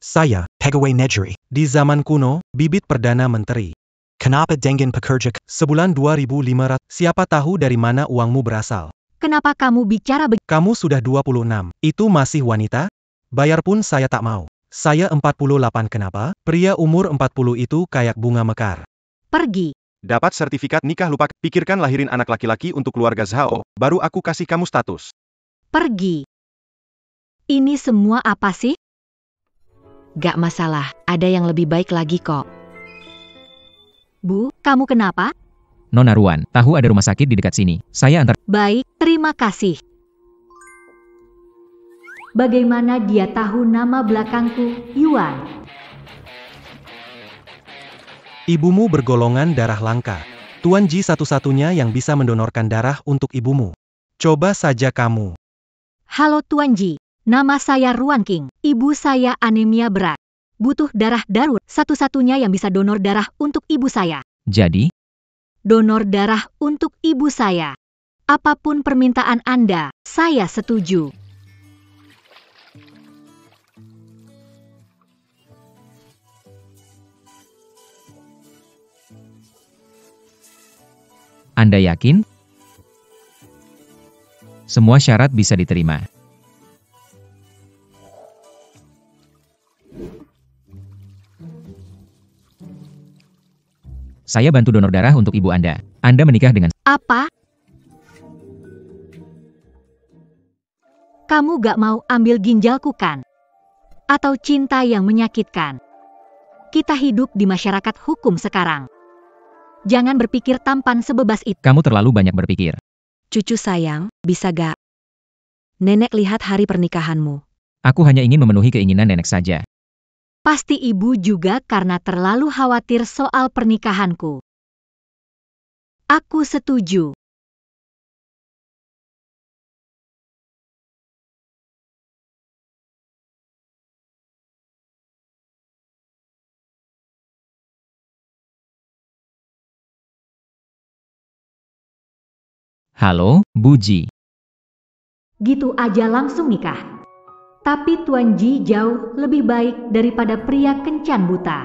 Saya, Pegawai Negeri. Di zaman kuno, bibit Perdana Menteri. Kenapa dengan pekerja? Sebulan 2.500. Siapa tahu dari mana uangmu berasal? Kenapa kamu bicara begitu? Kamu sudah 26. Itu masih wanita? Bayar pun saya tak mau. Saya 48. Kenapa? Pria umur 40 itu kayak bunga mekar. Pergi. Dapat sertifikat nikah lupa, pikirkan lahirin anak laki-laki untuk keluarga Zhao, baru aku kasih kamu status. Pergi. Ini semua apa sih? Gak masalah, ada yang lebih baik lagi kok. Bu, kamu kenapa? Nona Ruan, tahu ada rumah sakit di dekat sini. Saya antar. Baik, terima kasih. Bagaimana dia tahu nama belakangku, Yuan? Ibumu bergolongan darah langka. Tuan Ji satu-satunya yang bisa mendonorkan darah untuk ibumu. Coba saja kamu. Halo Tuan Ji, nama saya Ruan King. Ibu saya anemia berat. Butuh darah darurat. Satu-satunya yang bisa donor darah untuk ibu saya. Jadi? Donor darah untuk ibu saya. Apapun permintaan Anda, saya setuju. Anda yakin? Semua syarat bisa diterima. Saya bantu donor darah untuk ibu Anda. Anda menikah dengan... Apa? Kamu gak mau ambil ginjalku kan? Atau cinta yang menyakitkan? Kita hidup di masyarakat hukum sekarang. Jangan berpikir tampan sebebas itu. Kamu terlalu banyak berpikir. Cucu sayang, bisa gak? Nenek lihat hari pernikahanmu. Aku hanya ingin memenuhi keinginan nenek saja. Pasti ibu juga karena terlalu khawatir soal pernikahanku. Aku setuju. Halo, Bu Ji. Gitu aja langsung nikah. Tapi Tuan Ji jauh lebih baik daripada pria kencan buta.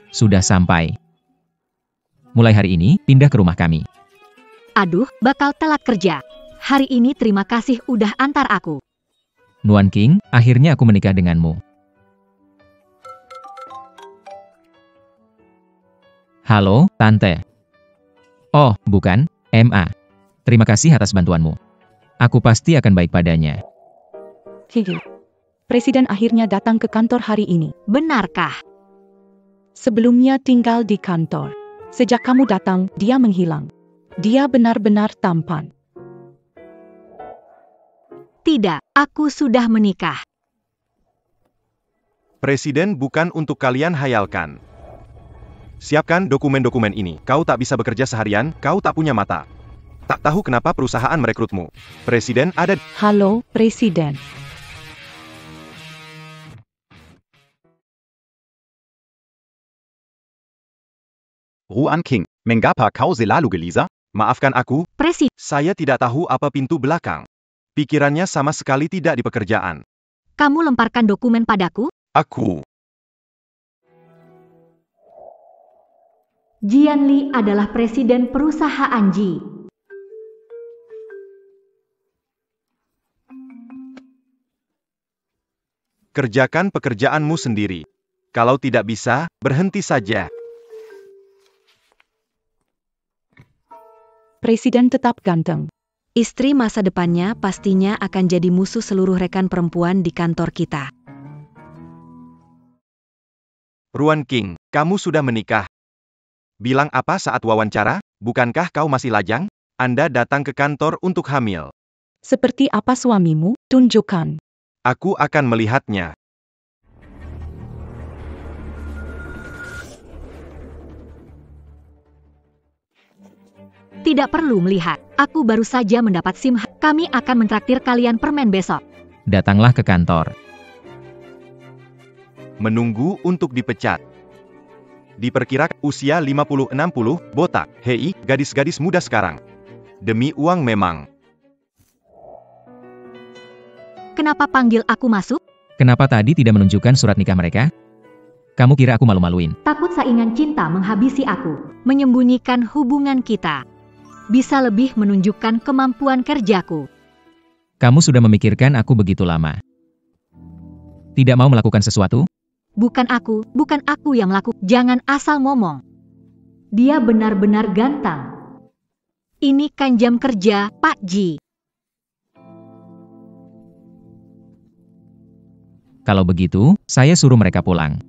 Sudah sampai. Mulai hari ini, pindah ke rumah kami. Aduh, bakal telat kerja. Hari ini terima kasih udah antar aku. Nuan King, akhirnya aku menikah denganmu. Halo, Tante. Oh, bukan, MA. Terima kasih atas bantuanmu. Aku pasti akan baik padanya. Hihi. Presiden akhirnya datang ke kantor hari ini. Benarkah? Sebelumnya tinggal di kantor. Sejak kamu datang, dia menghilang. Dia benar-benar tampan. Tidak, aku sudah menikah. Presiden bukan untuk kalian hayalkan. Siapkan dokumen-dokumen ini. Kau tak bisa bekerja seharian, kau tak punya mata. Tak tahu kenapa perusahaan merekrutmu. Presiden ada... Halo, Presiden. Ruan King, mengapa kau selalu gelisah? Maafkan aku, Presiden, saya tidak tahu apa pintu belakang. Pikirannya sama sekali tidak di pekerjaan. kamu lemparkan dokumen padaku? Aku... Jian Li adalah presiden perusahaan Ji. Kerjakan pekerjaanmu sendiri. Kalau tidak bisa, berhenti saja. Presiden tetap ganteng. Istri masa depannya pastinya akan jadi musuh seluruh rekan perempuan di kantor kita. Ruan King, kamu sudah menikah. Bilang apa saat wawancara? Bukankah kau masih lajang? Anda datang ke kantor untuk hamil. Seperti apa suamimu? Tunjukkan. Aku akan melihatnya. Tidak perlu melihat. Aku baru saja mendapat SIM. Kami akan mentraktir kalian permen besok. Datanglah ke kantor. Menunggu untuk dipecat. Diperkirakan usia 50-60, botak. Hei, gadis-gadis muda sekarang. Demi uang memang. Kenapa panggil aku masuk? Kenapa tadi tidak menunjukkan surat nikah mereka? Kamu kira aku malu-maluin? Takut saingan cinta menghabisi aku. Menyembunyikan hubungan kita. Bisa lebih menunjukkan kemampuan kerjaku. Kamu sudah memikirkan aku begitu lama. Tidak mau melakukan sesuatu? Bukan aku yang melakukan. Jangan asal ngomong. Dia benar-benar ganteng. Ini kan jam kerja, Pak Ji. Kalau begitu, saya suruh mereka pulang.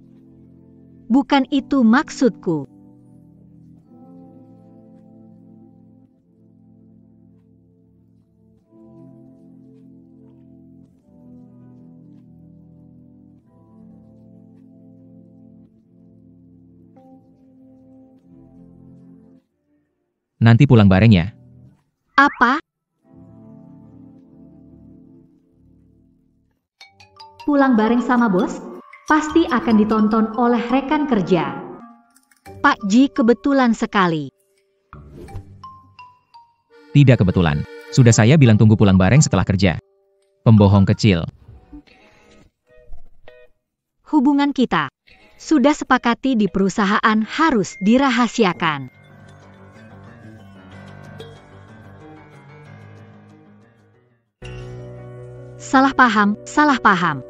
Bukan itu maksudku. Nanti pulang bareng ya. Apa? Pulang bareng sama bos? Pasti akan ditonton oleh rekan kerja. Pak Ji kebetulan sekali. Tidak kebetulan. Sudah saya bilang tunggu pulang bareng setelah kerja. Pembohong kecil. Hubungan kita sudah sepakati di perusahaan harus dirahasiakan. Salah paham, salah paham.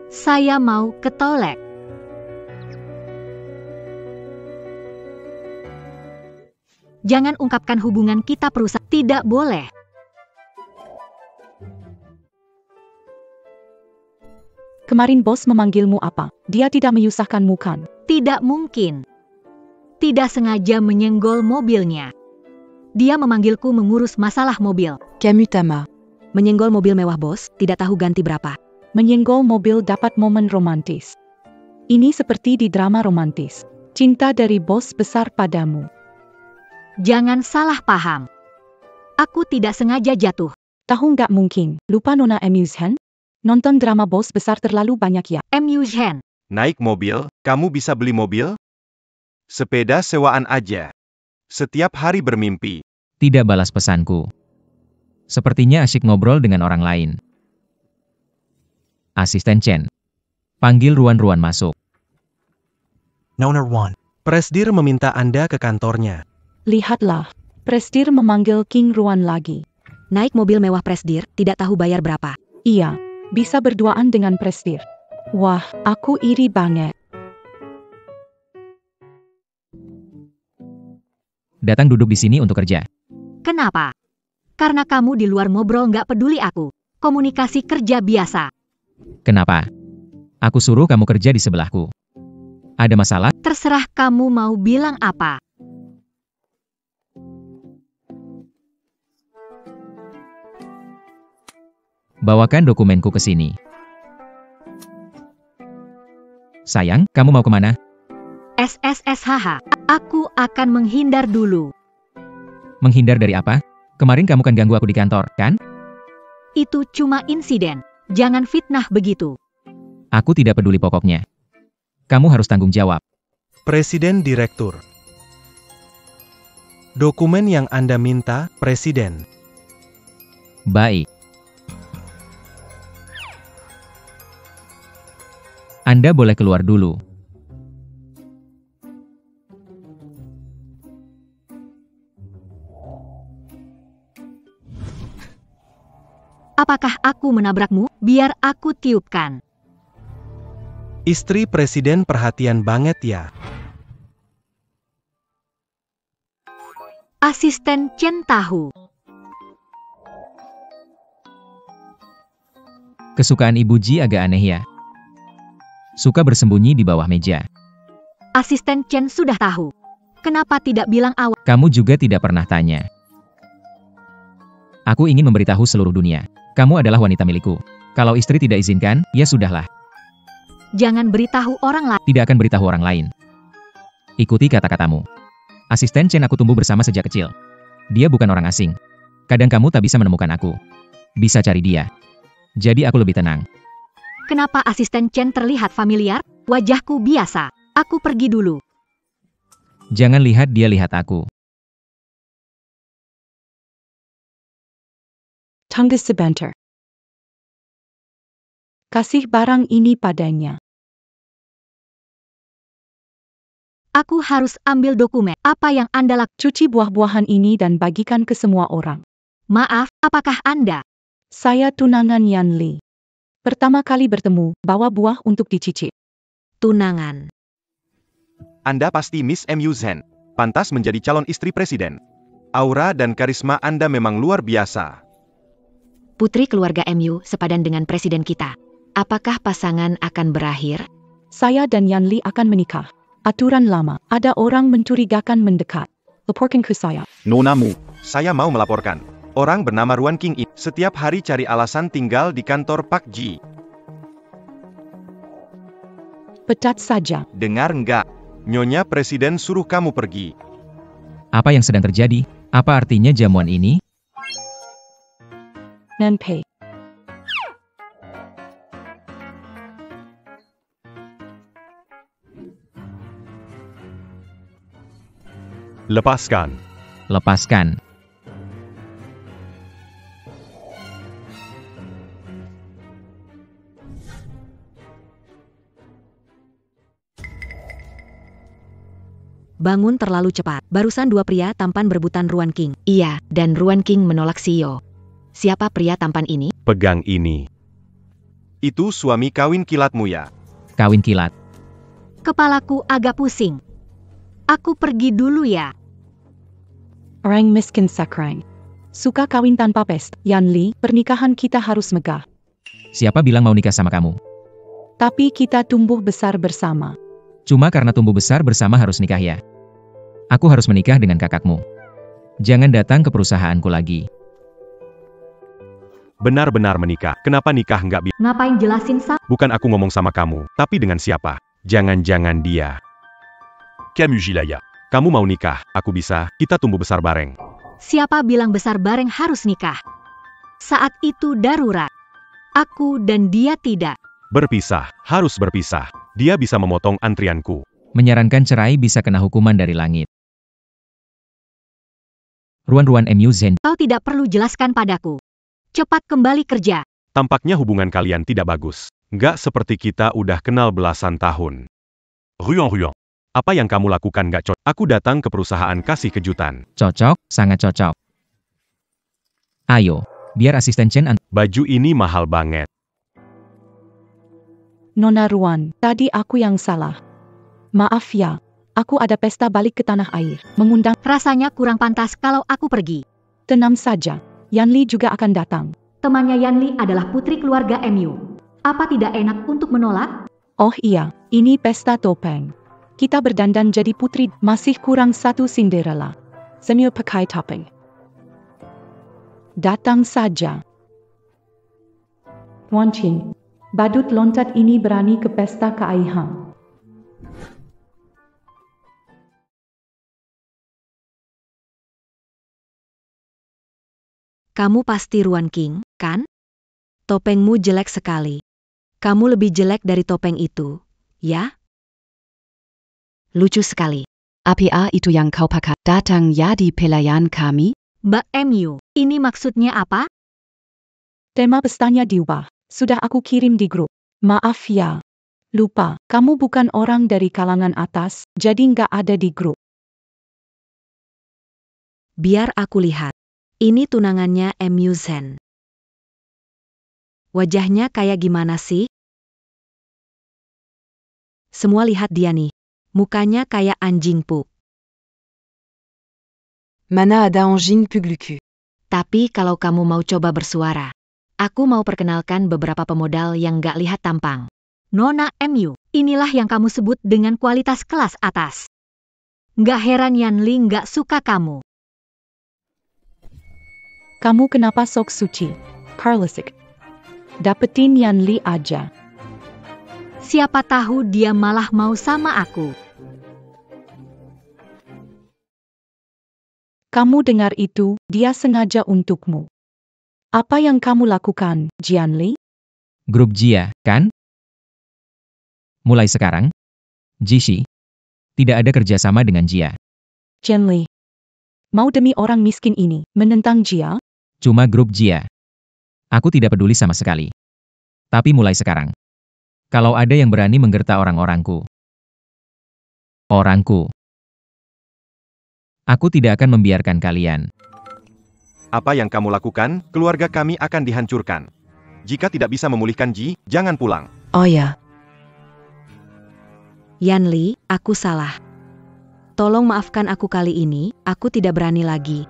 Saya mau ke toilet. Jangan ungkapkan hubungan kita perusahaan. Tidak boleh. Kemarin bos memanggilmu apa? Dia tidak menyusahkanmu kan? Tidak mungkin. Tidak sengaja menyenggol mobilnya. Dia memanggilku mengurus masalah mobil. Quel utama. Menyenggol mobil mewah bos, tidak tahu ganti berapa. Menyenggol mobil dapat momen romantis. Ini seperti di drama romantis. Cinta dari bos besar padamu. Jangan salah paham. Aku tidak sengaja jatuh. Tahu nggak mungkin, lupa Nona Amusement? Nonton drama bos besar terlalu banyak ya. Amusement. Naik mobil, kamu bisa beli mobil? Sepeda sewaan aja. Setiap hari bermimpi. Tidak balas pesanku. Sepertinya asyik ngobrol dengan orang lain. Asisten Chen. Panggil Ruan-Ruan masuk. Nona Ruan. Presdir meminta Anda ke kantornya. Lihatlah, Presdir memanggil King Ruan lagi. Naik mobil mewah Presdir, tidak tahu bayar berapa. Iya, bisa berduaan dengan Presdir. Wah, aku iri banget. Datang duduk di sini untuk kerja. Kenapa? Karena kamu di luar ngobrol nggak peduli aku. Komunikasi kerja biasa. Kenapa? Aku suruh kamu kerja di sebelahku. Ada masalah? Terserah kamu mau bilang apa. Bawakan dokumenku ke sini. Sayang, kamu mau kemana? SSSHH. Aku akan menghindar dulu. Menghindar dari apa? Kemarin kamu kan ganggu aku di kantor, kan? Itu cuma insiden. Jangan fitnah begitu. Aku tidak peduli pokoknya. Kamu harus tanggung jawab. Presiden Direktur. Dokumen yang Anda minta, Presiden. Baik. Anda boleh keluar dulu. Apakah aku menabrakmu? Biar aku tiupkan. Istri Presiden perhatian banget ya. Asisten Chen tahu. Kesukaan Ibu Ji agak aneh ya. Suka bersembunyi di bawah meja. Asisten Chen sudah tahu. Kenapa tidak bilang awal? Kamu juga tidak pernah tanya. Aku ingin memberitahu seluruh dunia. Kamu adalah wanita milikku. Kalau istri tidak izinkan, ya sudahlah. Jangan beritahu orang lain. Tidak akan beritahu orang lain. Ikuti kata-katamu. Asisten Chen aku tumbuh bersama sejak kecil. Dia bukan orang asing. Kadang kamu tak bisa menemukan aku. Bisa cari dia. Jadi aku lebih tenang. Kenapa asisten Chen terlihat familiar? Wajahku biasa. Aku pergi dulu. Jangan lihat dia lihat aku. Tunggu sebentar. Kasih barang ini padanya. Aku harus ambil dokumen. Apa yang Anda lakukan? Cuci buah-buahan ini dan bagikan ke semua orang. Maaf, apakah Anda? Saya tunangan Yan Li. Pertama kali bertemu, bawa buah untuk dicicip. Tunangan. Anda pasti Miss Mu Zhen. Pantas menjadi calon istri presiden. Aura dan karisma Anda memang luar biasa. Putri keluarga MU sepadan dengan presiden kita. Apakah pasangan akan berakhir? Saya dan Yan Li akan menikah. Aturan lama, ada orang mencurigakan mendekat. Laporkan ke saya. Nonamu. Saya mau melaporkan. Orang bernama Ruan King ini setiap hari cari alasan tinggal di kantor Pak Ji. Pecat saja. Dengar nggak? Nyonya Presiden suruh kamu pergi. Apa yang sedang terjadi? Apa artinya jamuan ini? Nanpei. Lepaskan. Lepaskan. Bangun terlalu cepat. Barusan dua pria tampan berebutan Ruan King. Iya, dan Ruan King menolak CEO. Siapa pria tampan ini? Pegang ini. Itu suami kawin kilatmu ya? Kawin kilat. Kepalaku agak pusing. Aku pergi dulu ya. Orang miskin sakrang. Suka kawin tanpa pesta. Yan Li, pernikahan kita harus megah. Siapa bilang mau nikah sama kamu? Tapi kita tumbuh besar bersama. Cuma karena tumbuh besar bersama harus nikah ya? Aku harus menikah dengan kakakmu. Jangan datang ke perusahaanku lagi. Benar-benar menikah. Kenapa nikah nggak bisa? Ngapain jelasin Bukan aku ngomong sama kamu, tapi dengan siapa? Jangan-jangan dia. Kamu Jilaya. Kamu mau nikah, aku bisa, kita tumbuh besar bareng. Siapa bilang besar bareng harus nikah? Saat itu darurat. Aku dan dia tidak. Berpisah, harus berpisah. Dia bisa memotong antrianku. Menyarankan cerai bisa kena hukuman dari langit. Ruan Mu Zhen. Kau tidak perlu jelaskan padaku. Cepat kembali kerja. Tampaknya hubungan kalian tidak bagus. Nggak seperti kita udah kenal belasan tahun. Ruan. Apa yang kamu lakukan nggak cocok? Aku datang ke perusahaan kasih kejutan. Cocok, sangat cocok. Ayo, biar asisten Chen Baju ini mahal banget. Nona Ruan, tadi aku yang salah. Maaf ya, aku ada pesta balik ke tanah air. Mengundang, Rasanya kurang pantas kalau aku pergi. tenang saja. Yan Li juga akan datang. Temannya Yan Li adalah putri keluarga MU. Apa tidak enak untuk menolak? Oh iya, ini pesta topeng. Kita berdandan jadi putri, masih kurang satu Cinderella. Sambil pakai topeng. Datang saja. Wan Qing, badut loncat ini berani ke pesta keaihan. Kamu pasti Ruan King, kan? Topengmu jelek sekali. Kamu lebih jelek dari topeng itu, ya? Lucu sekali. APA itu yang kau pakai datang ya di pelayan kami? Mbak MU, ini maksudnya apa? Tema pestanya diubah. Sudah aku kirim di grup. Maaf ya. Lupa, kamu bukan orang dari kalangan atas, jadi nggak ada di grup. Biar aku lihat. Ini tunangannya Mu Zhen. Wajahnya kayak gimana sih? Semua lihat dia nih. Mukanya kayak anjing pup. Mana ada anjing pugluku. Tapi kalau kamu mau coba bersuara, aku mau perkenalkan beberapa pemodal yang gak lihat tampang. Nona MU, inilah yang kamu sebut dengan kualitas kelas atas. Nggak heran Yan Li nggak suka kamu. Kamu kenapa sok suci? Carlisik. Dapetin Yan Li aja. Siapa tahu dia malah mau sama aku. Kamu dengar itu, dia sengaja untukmu. Apa yang kamu lakukan, Jian Li? Grup Jia, kan? Mulai sekarang, Jishi tidak ada kerjasama dengan Jia. Jian Li. Mau demi orang miskin ini, menentang Jia? Cuma grup Jia. Aku tidak peduli sama sekali. Tapi mulai sekarang, kalau ada yang berani menggerta orang-orangku, aku tidak akan membiarkan kalian. Apa yang kamu lakukan, keluarga kami akan dihancurkan. Jika tidak bisa memulihkan Ji, jangan pulang. Oh ya. Yanli, aku salah. Tolong maafkan aku kali ini, aku tidak berani lagi.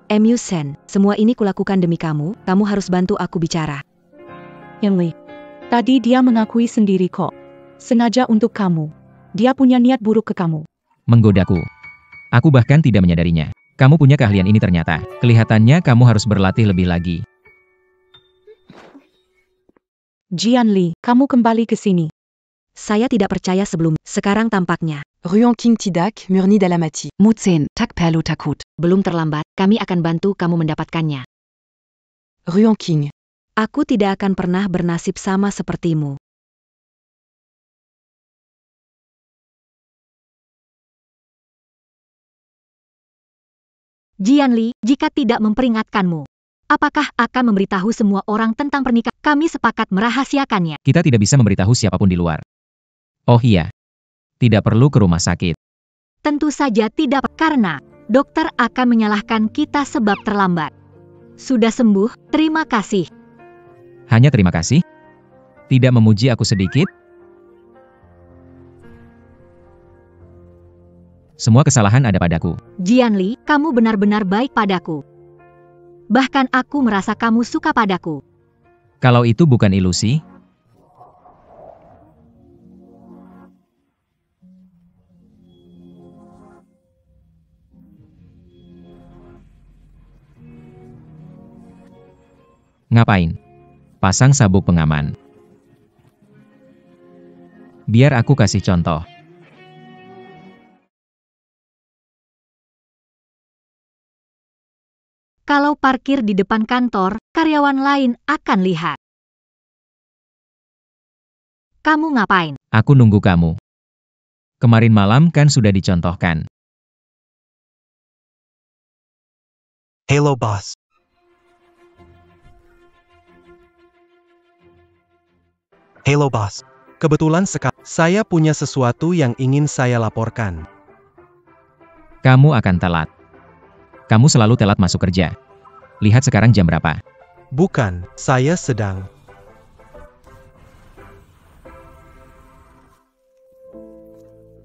MU Sen, semua ini kulakukan demi kamu harus bantu aku bicara. Yanli, tadi dia mengakui sendiri kok. Sengaja untuk kamu. Dia punya niat buruk ke kamu. Menggodaku. Aku bahkan tidak menyadarinya. Kamu punya keahlian ini ternyata. Kelihatannya kamu harus berlatih lebih lagi. Jianli, kamu kembali ke sini. Saya tidak percaya sekarang tampaknya. Ruan King Tidak, Murni Dalamati. Mutsen, Tak Perlu Takut. Belum terlambat, kami akan bantu kamu mendapatkannya. Ruan King. Aku tidak akan pernah bernasib sama sepertimu. Jianli, jika tidak memperingatkanmu, apakah akan memberitahu semua orang tentang pernikahan? Kami sepakat merahasiakannya. Kita tidak bisa memberitahu siapapun di luar. Oh iya. Tidak perlu ke rumah sakit. Tentu saja tidak, karena dokter akan menyalahkan kita sebab terlambat. Sudah sembuh, terima kasih. Hanya terima kasih? Tidak memuji aku sedikit? Semua kesalahan ada padaku. Jianli, kamu benar-benar baik padaku. Bahkan aku merasa kamu suka padaku. Kalau itu bukan ilusi, ngapain? Pasang sabuk pengaman. Biar aku kasih contoh. Kalau parkir di depan kantor, karyawan lain akan lihat. Kamu ngapain? Aku nunggu kamu. Kemarin malam kan sudah dicontohkan. Hello boss. Hello boss. Kebetulan sekali, saya punya sesuatu yang ingin saya laporkan. Kamu akan telat. Kamu selalu telat masuk kerja. Lihat sekarang jam berapa. Bukan, saya sedang.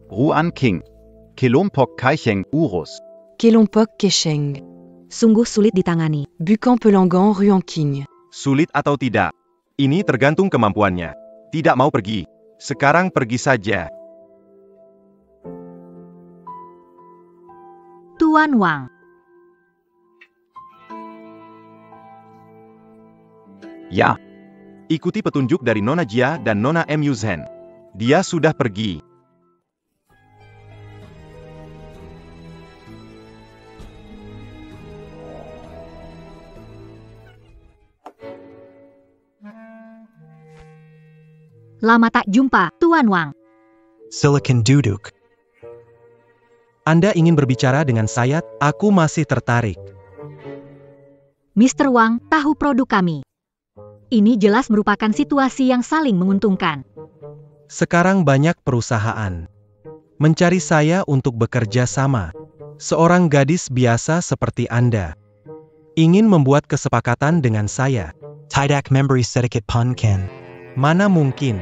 Ruan King. Kelompok Kaicheng Urus. Kelompok Kesheng. Sungguh sulit ditangani. Bukan Pelangan Ruan King. Sulit atau tidak? Ini tergantung kemampuannya. Tidak mau pergi. Sekarang pergi saja. Tuan Wang. Ja. Ikuti petunjuk dari Nona Jia dan Nona MU Zhen. Dia sudah pergi. Lama tak jumpa, Tuan Wang. Silicon duduk. Anda ingin berbicara dengan saya? Aku masih tertarik. Mr. Wang, tahu produk kami. Ini jelas merupakan situasi yang saling menguntungkan. Sekarang banyak perusahaan mencari saya untuk bekerja sama. Seorang gadis biasa seperti Anda ingin membuat kesepakatan dengan saya. Tidak memberi sedikit pun kan. Mana mungkin.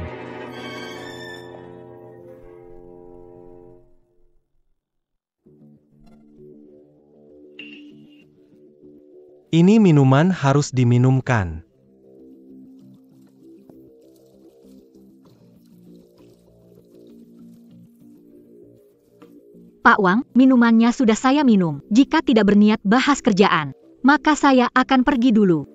Ini minuman harus diminumkan. Pak Wang, minumannya sudah saya minum. Jika tidak berniat bahas kerjaan, maka saya akan pergi dulu.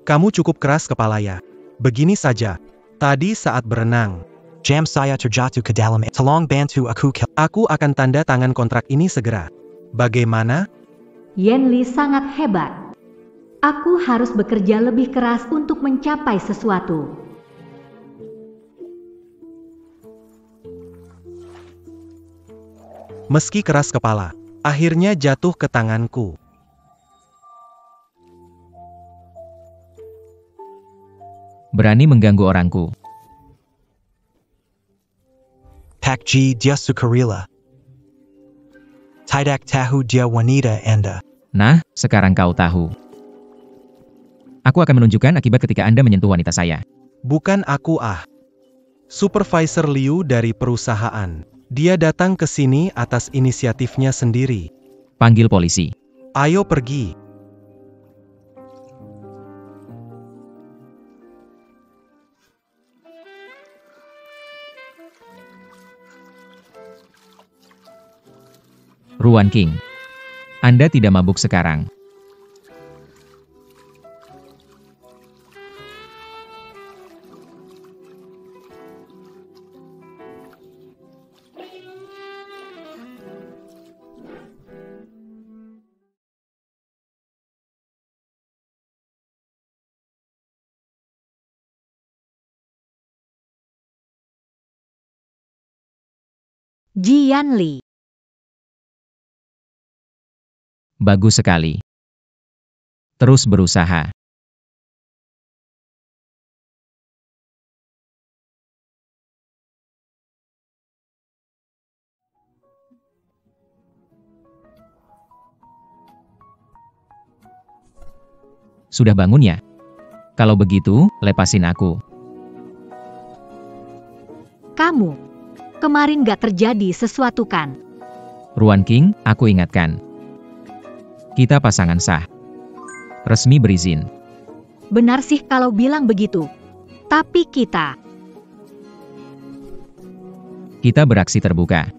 Kamu cukup keras kepala ya. Begini saja. Tadi saat berenang, jam saya terjatuh ke dalam. Tolong bantu aku. Aku akan tanda tangan kontrak ini segera. Bagaimana? Yanli sangat hebat. Aku harus bekerja lebih keras untuk mencapai sesuatu. Meski keras kepala, akhirnya jatuh ke tanganku. Berani mengganggu orangku. Pak Ji dia sukarela. Tidak tahu dia wanita Anda. Nah, sekarang kau tahu. Aku akan menunjukkan akibat ketika Anda menyentuh wanita saya. Bukan aku Supervisor Liu dari perusahaan. Dia datang ke sini atas inisiatifnya sendiri. Panggil polisi. Ayo pergi. Ruan King. Anda tidak mabuk sekarang. Jian Li. Bagus sekali. Terus berusaha. Sudah bangun ya? Kalau begitu, lepasin aku. Kamu. Kemarin gak terjadi sesuatu kan? Ruan King, aku ingatkan. Kita pasangan sah. Resmi berizin. Benar sih kalau bilang begitu. Tapi kita beraksi terbuka.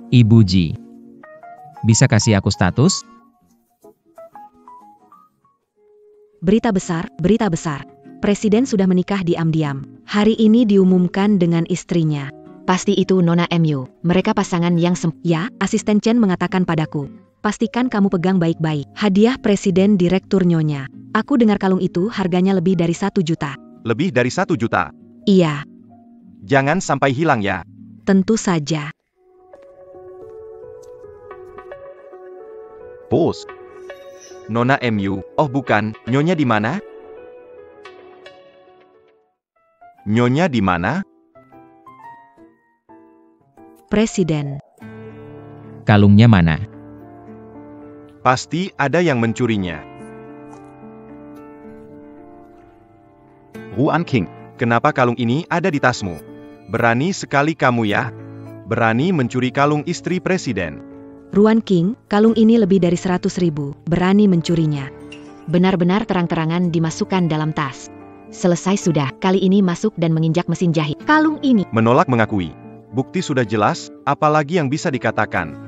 Ibu Ji. Bisa kasih aku status? Berita besar, berita besar. Presiden sudah menikah diam-diam. Hari ini diumumkan dengan istrinya. Pasti itu Nona MU. Mereka pasangan yang Ya, asisten Chen mengatakan padaku. Pastikan kamu pegang baik-baik. Hadiah Presiden Direktur Nyonya. Aku dengar kalung itu harganya lebih dari 1 juta. Lebih dari 1 juta. Iya, Jangan sampai hilang ya. tentu saja. Bos, Nona MU. Oh bukan, Nyonya di mana? Nyonya di mana? Presiden. Kalungnya mana? Pasti ada yang mencurinya. Ruan King. Kenapa kalung ini ada di tasmu? Berani sekali kamu ya. Berani mencuri kalung istri presiden. Ruan King, kalung ini lebih dari 100.000. Berani mencurinya. benar-benar terang-terangan dimasukkan dalam tas. Selesai sudah, kali ini masuk dan menginjak mesin jahit. Kalung ini. Menolak mengakui. Bukti sudah jelas, apalagi yang bisa dikatakan.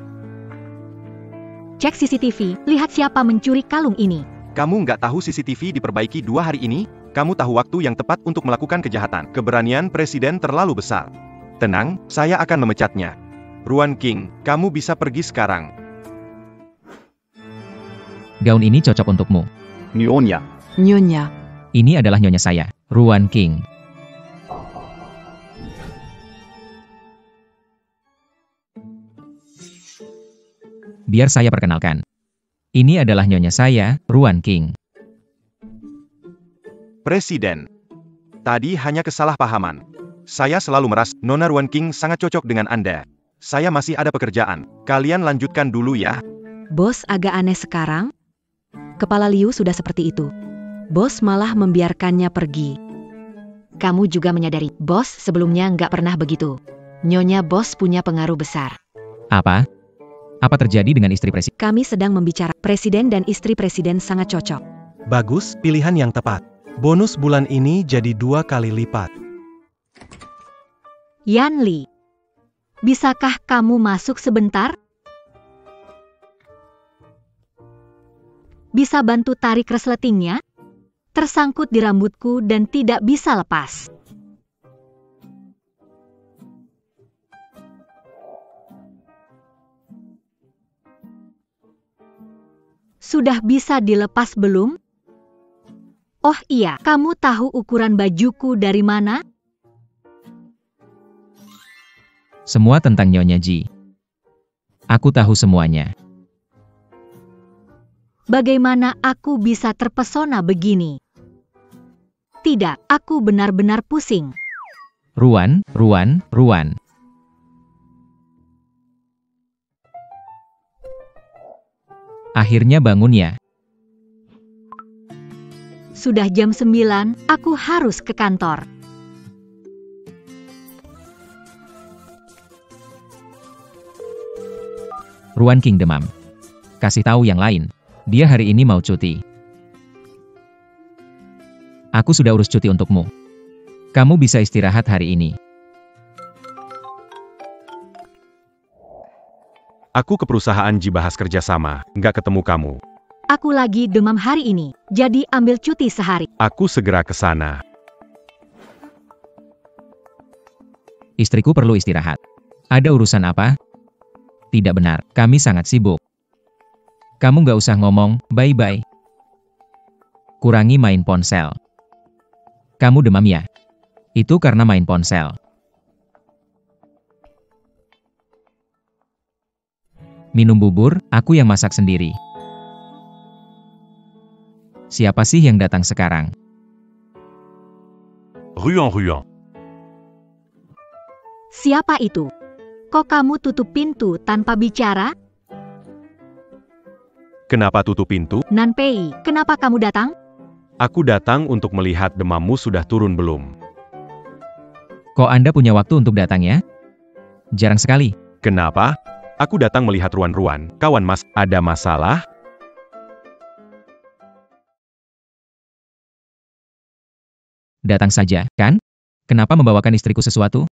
Cek CCTV, lihat siapa mencuri kalung ini. Kamu nggak tahu CCTV diperbaiki 2 hari ini? Kamu tahu waktu yang tepat untuk melakukan kejahatan. Keberanian presiden terlalu besar. Tenang, saya akan memecatnya. Ruan King, kamu bisa pergi sekarang. Gaun ini cocok untukmu. Nyonya. Nyonya. Ini adalah nyonya saya, Ruan King. Biar saya perkenalkan. Ini adalah nyonya saya, Ruan King. Presiden. Tadi hanya kesalahpahaman. Saya selalu merasa Nona Ruan King sangat cocok dengan Anda. Saya masih ada pekerjaan. Kalian lanjutkan dulu ya. Bos agak aneh sekarang. Kepala Liu sudah seperti itu. Bos malah membiarkannya pergi. Kamu juga menyadari, bos sebelumnya nggak pernah begitu. Nyonya bos punya pengaruh besar. Apa? Apa terjadi dengan istri presiden? Kami sedang membicara. Presiden dan istri presiden sangat cocok. Bagus, pilihan yang tepat. Bonus bulan ini jadi 2 kali lipat. Yan Li. Bisakah kamu masuk sebentar? Bisa bantu tarik resletingnya? Tersangkut di rambutku dan tidak bisa lepas. Sudah bisa dilepas belum? Oh iya, kamu tahu ukuran bajuku dari mana? Semua tentang Nyonya Ji. Aku tahu semuanya. Bagaimana aku bisa terpesona begini? Tidak, aku benar-benar pusing. Ruan, Ruan, Ruan. Akhirnya bangun ya. Sudah jam 9, aku harus ke kantor. Ruan King demam. Kasih tahu yang lain. Dia hari ini mau cuti. Aku sudah urus cuti untukmu. Kamu bisa istirahat hari ini. Aku ke perusahaan Jibahas kerjasama, nggak ketemu kamu. Aku lagi demam hari ini, jadi ambil cuti sehari. Aku segera ke sana. Istriku perlu istirahat. Ada urusan apa? Tidak benar, kami sangat sibuk. Kamu nggak usah ngomong, bye-bye. Kurangi main ponsel. Kamu demam ya? Itu karena main ponsel. Minum bubur, aku yang masak sendiri. Siapa sih yang datang sekarang? Ruan. Siapa itu? Kok kamu tutup pintu tanpa bicara? Kenapa tutup pintu? Nanpei, kenapa kamu datang? Aku datang untuk melihat demammu sudah turun belum. Kok Anda punya waktu untuk datang ya? Jarang sekali. Kenapa? Aku datang melihat Ruan. Kawan Mas, ada masalah? Datang saja, kan? Kenapa membawakan istriku sesuatu?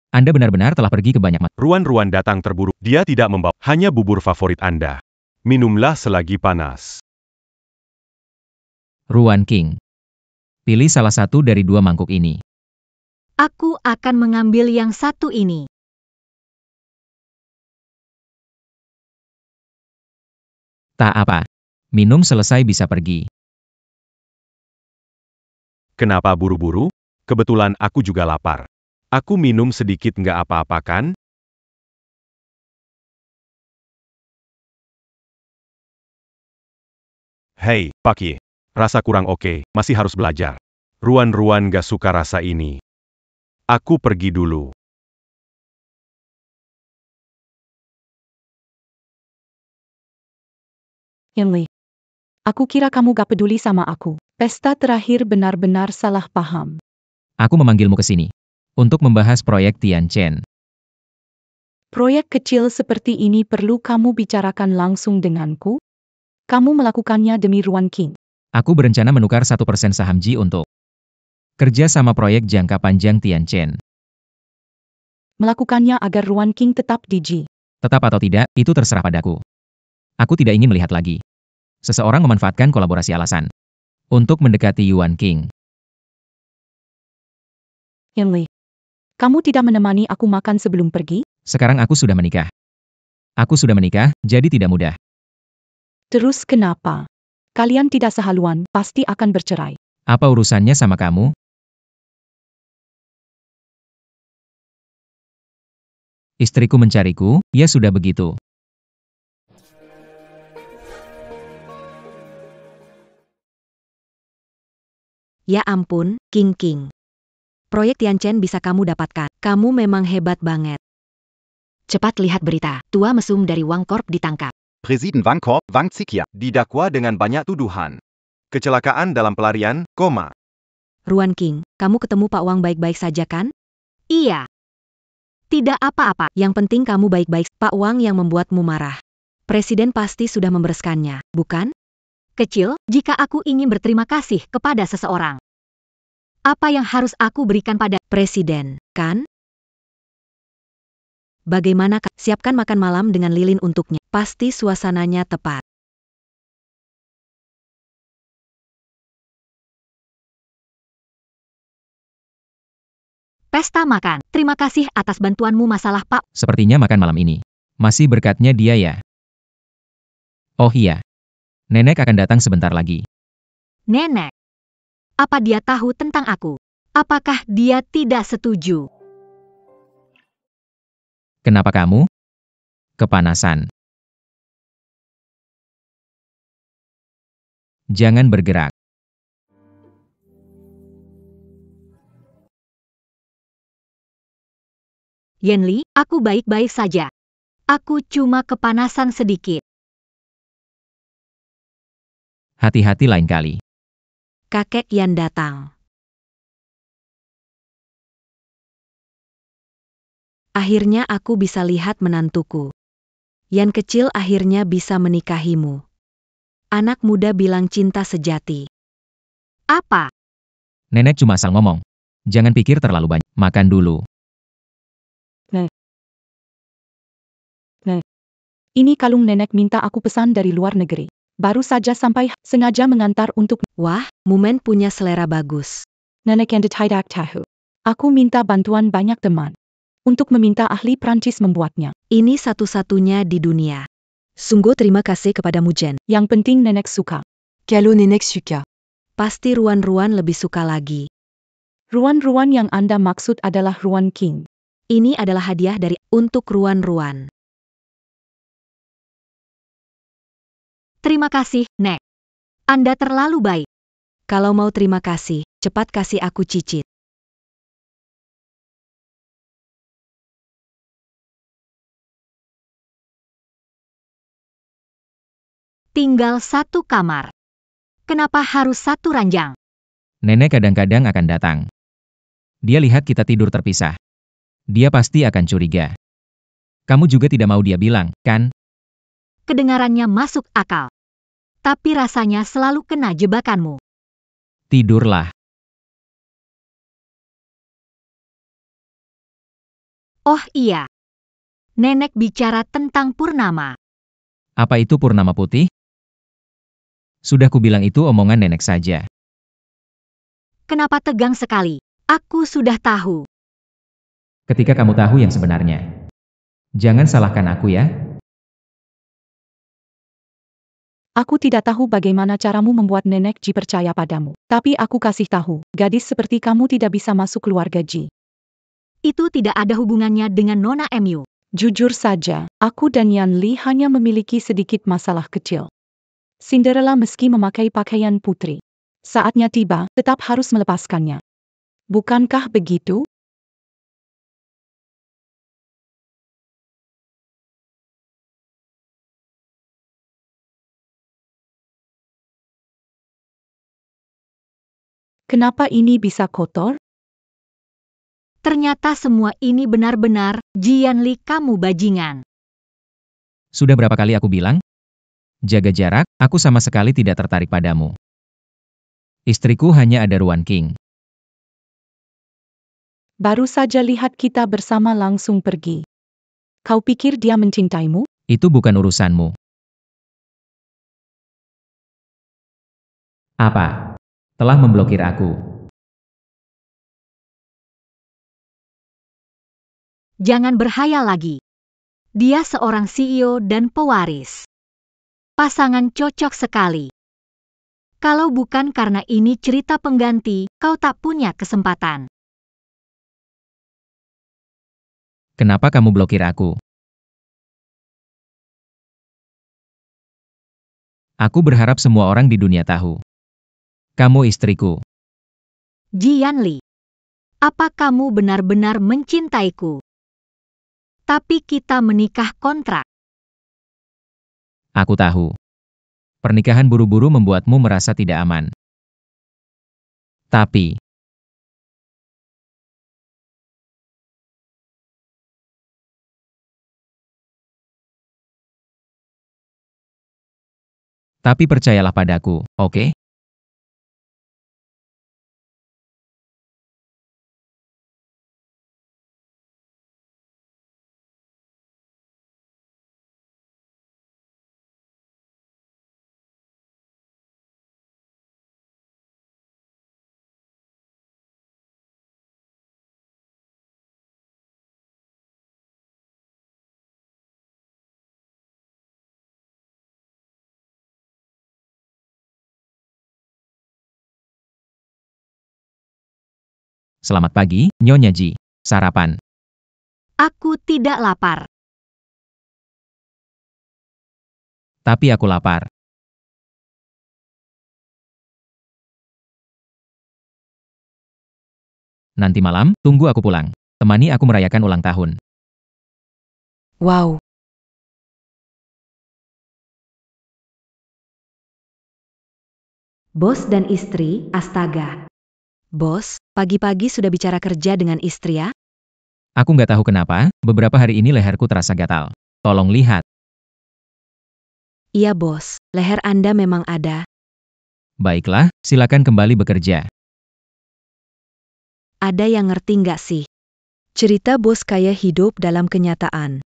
Anda benar-benar telah pergi ke banyak Ruan datang terburu. Dia tidak membawa hanya bubur favorit Anda. Minumlah selagi panas. Ruan King. Pilih salah satu dari dua mangkuk ini. Aku akan mengambil yang satu ini. Tak apa. Minum selesai bisa pergi. Kenapa buru-buru? Kebetulan aku juga lapar. Aku minum sedikit nggak apa-apa kan? Hei, Pak Ye. Rasa kurang oke, masih harus belajar. Ruan gak suka rasa ini. Aku pergi dulu. Yanli. Aku kira kamu gak peduli sama aku. Pesta terakhir benar-benar salah paham. Aku memanggilmu ke sini. Untuk membahas proyek Tian Chen. Proyek kecil seperti ini perlu kamu bicarakan langsung denganku? Kamu melakukannya demi Ruan King. Aku berencana menukar 1% saham Ji untuk kerja sama proyek jangka panjang Tian Chen. Melakukannya agar Ruan King tetap di Ji. Tetap atau tidak, itu terserah padaku. Aku tidak ingin melihat lagi. Seseorang memanfaatkan kolaborasi alasan untuk mendekati Yuan King. Yanli. Kamu tidak menemani aku makan sebelum pergi? Sekarang aku sudah menikah. Aku sudah menikah, jadi tidak mudah. Terus kenapa? Kalian tidak sehaluan, pasti akan bercerai. Apa urusannya sama kamu? Istriku mencariku, ya sudah begitu. Ya ampun, King. Proyek Tian Chen bisa kamu dapatkan. Kamu memang hebat banget. Cepat lihat berita, tua mesum dari Wang Corp ditangkap. Presiden Wang Corp, Wang Zikia. Didakwa dengan banyak tuduhan. Kecelakaan dalam pelarian, Ruan King, kamu ketemu Pak Wang baik-baik saja kan? Iya. Tidak apa-apa. Yang penting kamu baik-baik. Pak Wang yang membuatmu marah. Presiden pasti sudah membereskannya, bukan? Kecil, jika aku ingin berterima kasih kepada seseorang. Apa yang harus aku berikan pada Presiden, kan? Bagaimana siapkan makan malam dengan lilin untuknya. Pasti suasananya tepat. pesta makan? Terima kasih atas bantuanmu masalah Pak. Sepertinya makan malam ini masih berkatnya dia ya. Oh iya. Nenek akan datang sebentar lagi. Nenek. Apa dia tahu tentang aku? Apakah dia tidak setuju? Kenapa kamu? Kepanasan. Jangan bergerak. Yanli, aku baik-baik saja. Aku cuma kepanasan sedikit. Hati-hati lain kali. Kakek Yan datang. Akhirnya aku bisa lihat menantuku. Yan kecil akhirnya bisa menikahimu. Anak muda bilang cinta sejati. Apa? Nenek cuma asal ngomong. Jangan pikir terlalu banyak. Makan dulu. Ini kalung nenek minta aku pesan dari luar negeri. Baru saja sampai, sengaja mengantar untuk... Wah, Mumen punya selera bagus. Nenek yang tidak tahu. Aku minta bantuan banyak teman. Untuk meminta ahli Prancis membuatnya. Ini satu-satunya di dunia. Sungguh terima kasih kepada Mujen. Yang penting nenek suka. Kalau nenek suka. Pasti Ruan-Ruan lebih suka lagi. Ruan-ruan yang Anda maksud adalah Ruan King. Ini adalah hadiah dari untuk Ruan-Ruan. Terima kasih, Nek. Anda terlalu baik. Kalau mau terima kasih, cepat kasih aku cicit. Tinggal satu kamar. Kenapa harus satu ranjang? Nenek kadang-kadang akan datang. Dia lihat kita tidur terpisah. Dia pasti akan curiga. Kamu juga tidak mau dia bilang, kan? Kedengarannya masuk akal. Tapi rasanya selalu kena jebakanmu. Tidurlah. Oh iya. Nenek bicara tentang purnama. Apa itu purnama putih? Sudah kubilang itu omongan nenek saja. Kenapa tegang sekali? Aku sudah tahu. Ketika kamu tahu yang sebenarnya. Jangan salahkan aku ya. Aku tidak tahu bagaimana caramu membuat nenek Ji percaya padamu. Tapi aku kasih tahu, gadis seperti kamu tidak bisa masuk keluarga Ji. Itu tidak ada hubungannya dengan Nona MU. Jujur saja, aku dan Yan Li hanya memiliki sedikit masalah kecil. Cinderella meski memakai pakaian putri. Saatnya tiba, tetap harus melepaskannya. Bukankah begitu? Kenapa ini bisa kotor? Ternyata semua ini benar-benar, Jianli kamu bajingan. Sudah berapa kali aku bilang? Jaga jarak, aku sama sekali tidak tertarik padamu. Istriku hanya ada Ruan King. Baru saja lihat kita bersama langsung pergi. Kau pikir dia mencintaimu? Itu bukan urusanmu. Apa? Telah memblokir aku. Jangan berhayal lagi. Dia seorang CEO dan pewaris. Pasangan cocok sekali. Kalau bukan karena ini cerita pengganti, kau tak punya kesempatan. Kenapa kamu blokir aku? Aku berharap semua orang di dunia tahu. Kamu istriku. Jianli, apa kamu benar-benar mencintaiku? Tapi kita menikah kontrak. Aku tahu. Pernikahan buru-buru membuatmu merasa tidak aman. Tapi percayalah padaku, oke? Selamat pagi, Nyonya Ji. Sarapan. Aku tidak lapar. Tapi aku lapar. Nanti malam, tunggu aku pulang. Temani aku merayakan ulang tahun. Wow. Bos dan istri, astaga. Bos, pagi-pagi sudah bicara kerja dengan istri ya? Aku nggak tahu kenapa, beberapa hari ini leherku terasa gatal. Tolong lihat. Iya bos, leher Anda memang ada. Baiklah, silakan kembali bekerja. Ada yang ngerti nggak sih? Cerita bos kaya hidup dalam kenyataan.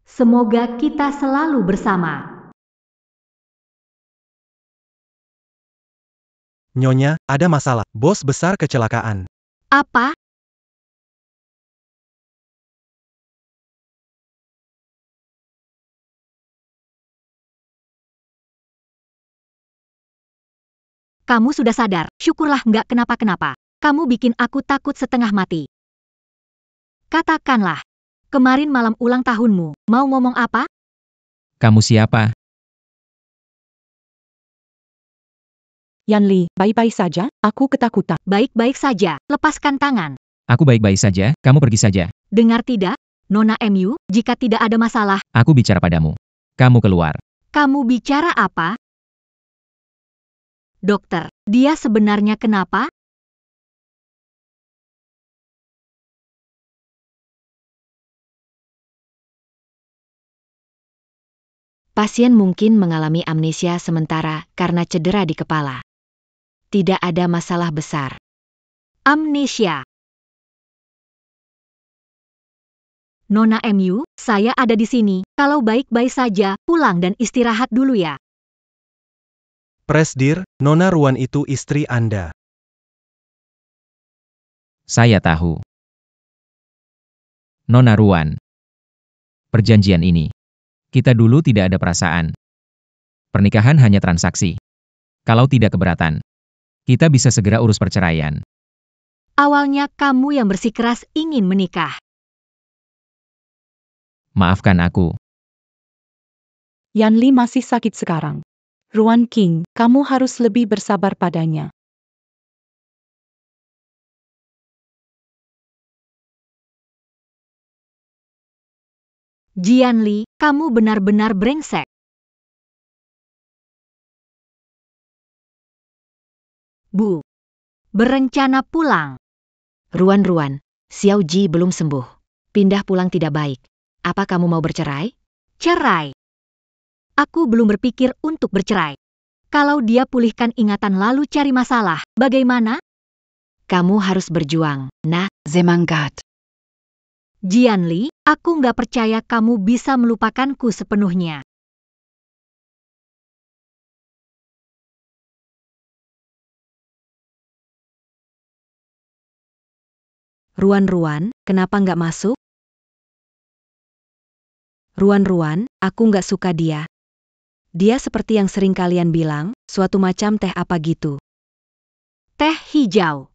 Semoga kita selalu bersama. Nyonya, ada masalah. Bos besar kecelakaan. Apa? Kamu sudah sadar, syukurlah nggak kenapa-kenapa. Kamu bikin aku takut setengah mati. Katakanlah, kemarin malam ulang tahunmu, mau ngomong apa? Kamu siapa? Yanli, baik-baik saja, aku ketakutan. Baik-baik saja, lepaskan tangan. Aku baik-baik saja, kamu pergi saja. Dengar tidak, Nona MU, jika tidak ada masalah, Aku bicara padamu. Kamu keluar. kamu bicara apa? Dokter, dia sebenarnya kenapa? Pasien mungkin mengalami amnesia sementara karena cedera di kepala. Tidak ada masalah besar. Amnesia. Nona MU, saya ada di sini. Kalau baik-baik saja, pulang dan istirahat dulu ya. Presdir, Nona Ruan itu istri Anda. Saya tahu. Nona Ruan. Perjanjian ini. Kita dulu tidak ada perasaan. Pernikahan hanya transaksi. Kalau tidak keberatan, kita bisa segera urus perceraian. Awalnya kamu yang bersikeras ingin menikah. Maafkan aku. Yanli masih sakit sekarang. Ruan King, kamu harus lebih bersabar padanya. Jianli, kamu benar-benar brengsek. Bu. Berencana pulang. Ruan, Xiao Ji belum sembuh. Pindah pulang tidak baik. Apa kamu mau bercerai? Cerai. Aku belum berpikir untuk bercerai. Kalau dia pulihkan ingatan lalu cari masalah, bagaimana? Kamu harus berjuang, nah. Semangat. Jianli, aku nggak percaya kamu bisa melupakanku sepenuhnya. Ruan, kenapa nggak masuk? Ruan, aku nggak suka dia. Dia seperti yang sering kalian bilang, suatu macam teh apa gitu. Teh hijau.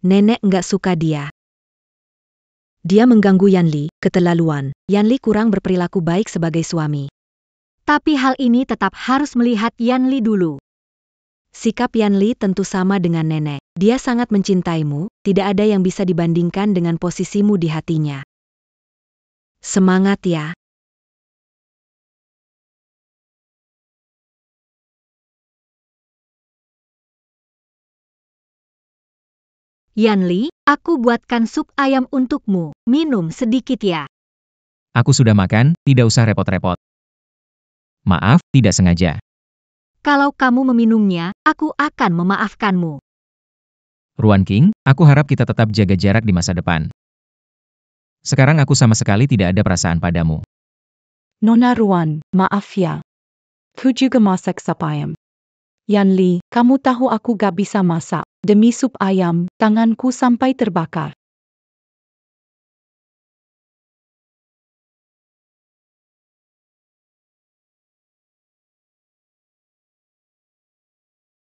Nenek nggak suka dia. Dia mengganggu Yanli, keterlaluan. Yanli kurang berperilaku baik sebagai suami. Tapi hal ini tetap harus melihat Yanli dulu. Sikap Yanli tentu sama dengan nenek. Dia sangat mencintaimu, tidak ada yang bisa dibandingkan dengan posisimu di hatinya. Semangat ya. Yanli, aku buatkan sup ayam untukmu. Minum sedikit ya. Aku sudah makan, tidak usah repot-repot. Maaf, tidak sengaja. Kalau kamu meminumnya, aku akan memaafkanmu. Ruan King, aku harap kita tetap jaga jarak di masa depan. Sekarang aku sama sekali tidak ada perasaan padamu. Nona Ruan, maaf ya. Ku juga masak sup ayam. Yanli, kamu tahu aku gak bisa masak. Demi sup ayam, tanganku sampai terbakar.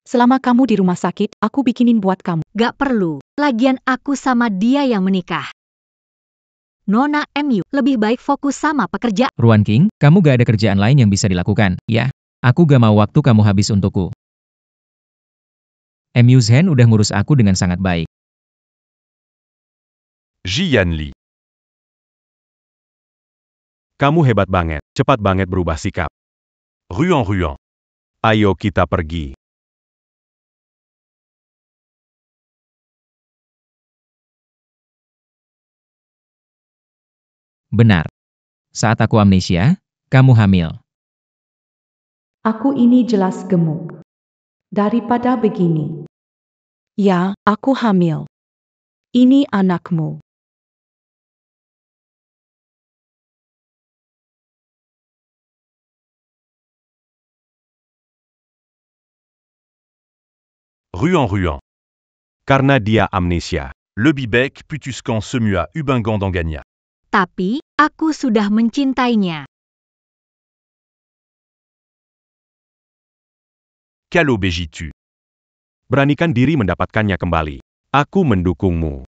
Selama kamu di rumah sakit, aku bikinin buat kamu. Gak perlu, lagian aku sama dia yang menikah. Nona MU, lebih baik fokus sama pekerjaan. Ruan King, kamu gak ada kerjaan lain yang bisa dilakukan, ya? Aku gak mau waktu kamu habis untukku. Emyusen udah ngurus aku dengan sangat baik. Jian Li. Kamu hebat banget, cepat banget berubah sikap. Ruan. Ayo kita pergi. Benar. Saat aku amnesia, kamu hamil. Aku ini jelas gemuk. Daripada begini. Ya, aku hamil. Ini anakmu. Ruan. Karena dia amnesia. Le Bibec putuscan semua Ubingan d'Angania. Tapi, aku sudah mencintainya. Kalau begitu. Beranikan diri mendapatkannya kembali. Aku mendukungmu.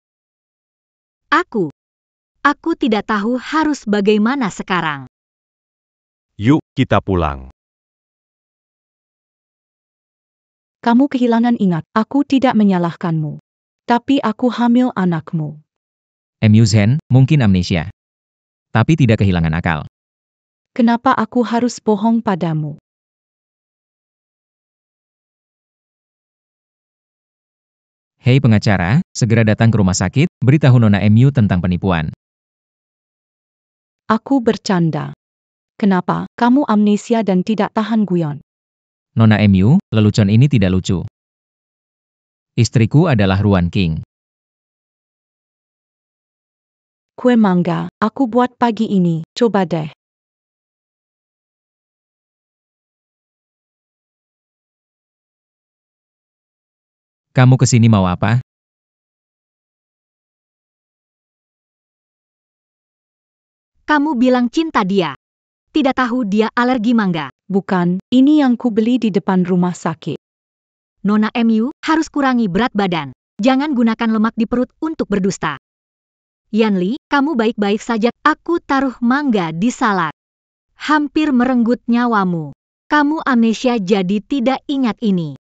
Aku tidak tahu harus bagaimana sekarang. Yuk, kita pulang. Kamu kehilangan ingat, aku tidak menyalahkanmu. Tapi aku hamil anakmu. Emyusen mungkin amnesia. Tapi tidak kehilangan akal. Kenapa aku harus bohong padamu? Hei pengacara, segera datang ke rumah sakit, beritahu Nona Emyu tentang penipuan. Aku bercanda. Kenapa kamu amnesia dan tidak tahan guyon? Nona Emyu, lelucon ini tidak lucu. Istriku adalah Ruan King. Kue mangga, aku buat pagi ini, coba deh. Kamu kesini mau apa? Kamu bilang cinta dia. Tidak tahu dia alergi mangga. Bukan, ini yang ku beli di depan rumah sakit. Nona Emyu harus kurangi berat badan. Jangan gunakan lemak di perut untuk berdusta. Yanli, kamu baik-baik saja. Aku taruh mangga di salad. Hampir merenggut nyawamu. Kamu amnesia jadi tidak ingat ini.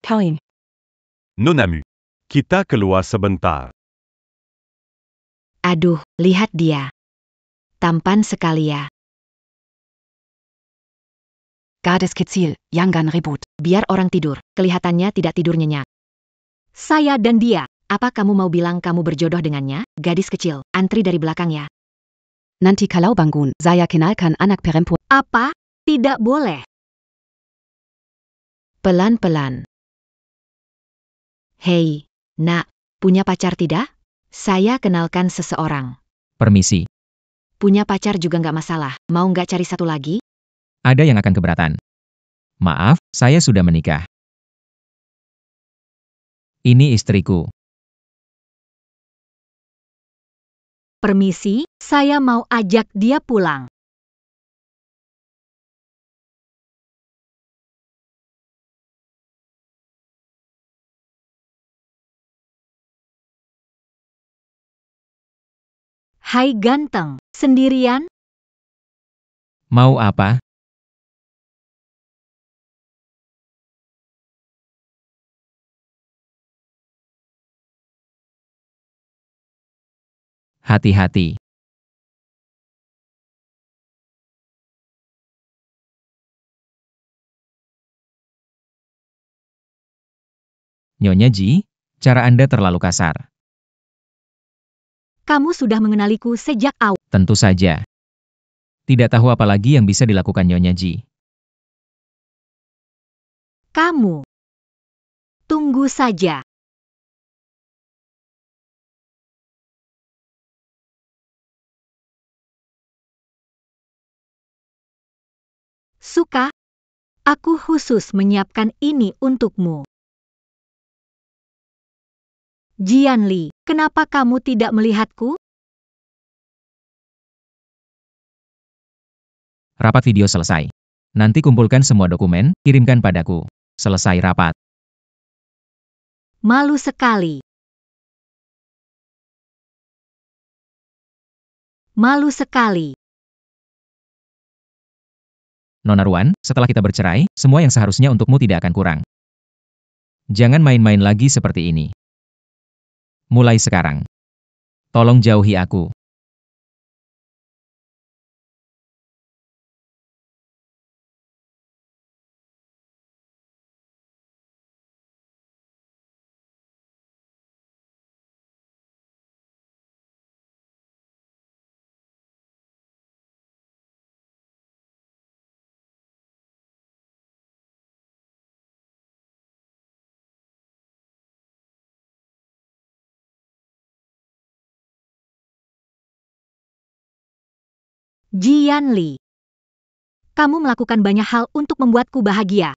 Kalian, Nonamu. Kita keluar sebentar. Aduh, lihat dia. Tampan sekali ya. Gadis kecil, jangan ribut. Biar orang tidur, kelihatannya tidak tidur nyenyak. Saya dan dia. Apa kamu mau bilang kamu berjodoh dengannya? Gadis kecil, antri dari belakang ya. Nanti kalau bangun, saya kenalkan anak perempuan. Apa? Tidak boleh. Pelan-pelan. Hei, nak, punya pacar tidak? Saya kenalkan seseorang. Permisi. Punya pacar juga nggak masalah, mau nggak cari satu lagi? Ada yang akan keberatan. Maaf, saya sudah menikah. Ini istriku. Permisi, saya mau ajak dia pulang. Hai ganteng, sendirian? Mau apa? Hati-hati. Nyonya Ji, cara Anda terlalu kasar. Kamu sudah mengenaliku sejak awal. Tentu saja. Tidak tahu apa lagi yang bisa dilakukan Nyonya Ji. Kamu. Tunggu saja. Suka? Aku khusus menyiapkan ini untukmu. Jianli, kenapa kamu tidak melihatku? Rapat video selesai. Nanti kumpulkan semua dokumen, kirimkan padaku. Selesai rapat. Malu sekali. Malu sekali. Nona Ruan, setelah kita bercerai, semua yang seharusnya untukmu tidak akan kurang. Jangan main-main lagi seperti ini. Mulai sekarang. Tolong jauhi aku. Jianli. Kamu melakukan banyak hal untuk membuatku bahagia.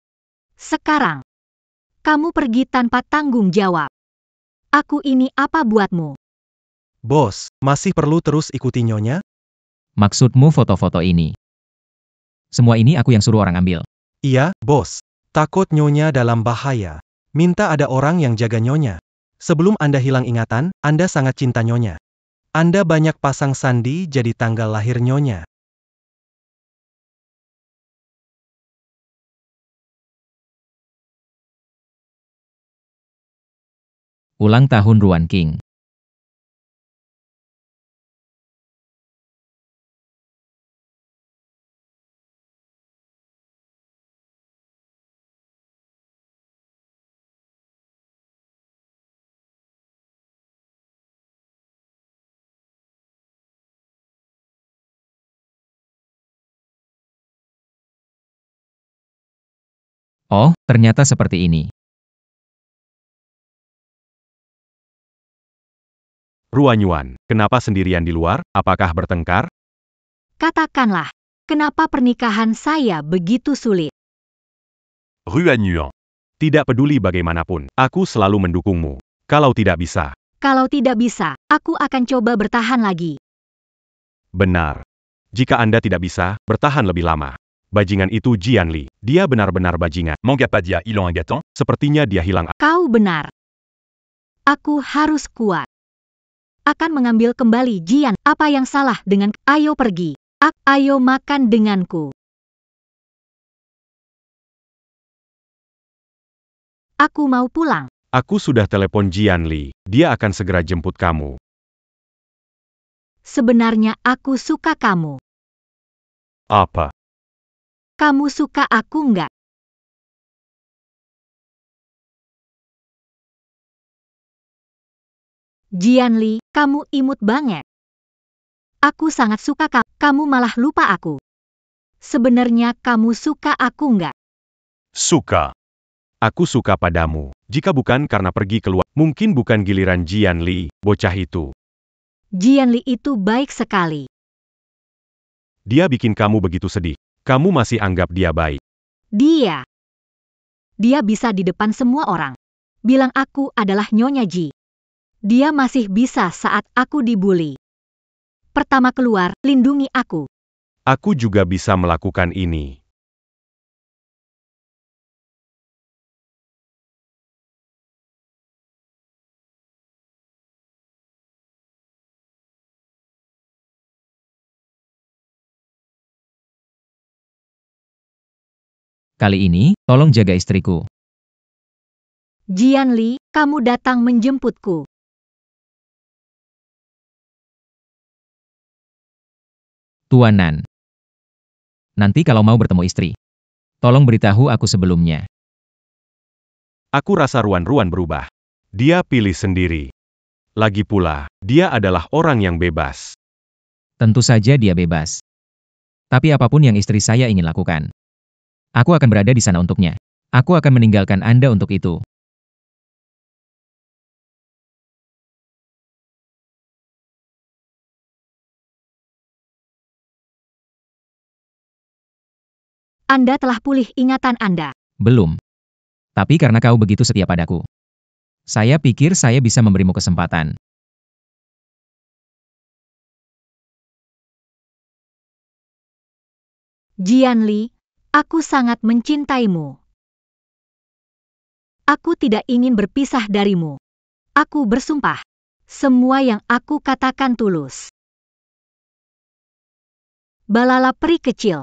Sekarang, kamu pergi tanpa tanggung jawab. Aku ini apa buatmu? Bos, masih perlu terus ikuti nyonya? Maksudmu foto-foto ini? Semua ini aku yang suruh orang ambil. Iya, bos. Takut nyonya dalam bahaya. Minta ada orang yang jaga nyonya. Sebelum Anda hilang ingatan, Anda sangat cinta nyonya. Anda banyak pasang sandi jadi tanggal lahir nyonya. Ulang tahun Ruan King. Oh, ternyata seperti ini. Ruan Yuan, kenapa sendirian di luar? Apakah bertengkar? Katakanlah, kenapa pernikahan saya begitu sulit? Ruan Yuan. Tidak peduli bagaimanapun, aku selalu mendukungmu. Kalau tidak bisa. Kalau tidak bisa, aku akan coba bertahan lagi. Benar. Jika Anda tidak bisa, bertahan lebih lama. Bajingan itu Jianli. Dia benar-benar bajingan. Manga pas dia hilang gâteau? Sepertinya dia hilang. Kau benar. Aku harus kuat. Akan mengambil kembali Jian. Apa yang salah dengan ayo pergi. Ayo makan denganku. Aku mau pulang. Aku sudah telepon Jianli. Dia akan segera jemput kamu. Sebenarnya aku suka kamu. Apa? Kamu suka aku nggak? Jianli, kamu imut banget. Aku sangat suka kamu. Kamu malah lupa aku. Sebenarnya kamu suka aku nggak? Suka. Aku suka padamu. Jika bukan karena pergi keluar, mungkin bukan giliran Jianli, bocah itu. Jianli itu baik sekali. Dia bikin kamu begitu sedih. Kamu masih anggap dia baik. Dia bisa di depan semua orang. Bilang aku adalah Nyonya Ji. Dia masih bisa saat aku dibully. Pertama keluar, lindungi aku. Aku juga bisa melakukan ini. Kali ini, tolong jaga istriku. Jianli, kamu datang menjemputku. Tuan Nan. Nanti kalau mau bertemu istri, tolong beritahu aku sebelumnya. Aku rasa Ruan-Ruan berubah. Dia pilih sendiri. Lagi pula, dia adalah orang yang bebas. Tentu saja dia bebas. Tapi apapun yang istri saya ingin lakukan, aku akan berada di sana untuknya. Aku akan meninggalkan Anda untuk itu. Anda telah pulih ingatan Anda. Belum. Tapi karena kau begitu setia padaku, saya pikir saya bisa memberimu kesempatan. Jianli, aku sangat mencintaimu. Aku tidak ingin berpisah darimu. Aku bersumpah. Semua yang aku katakan tulus. Balala peri kecil.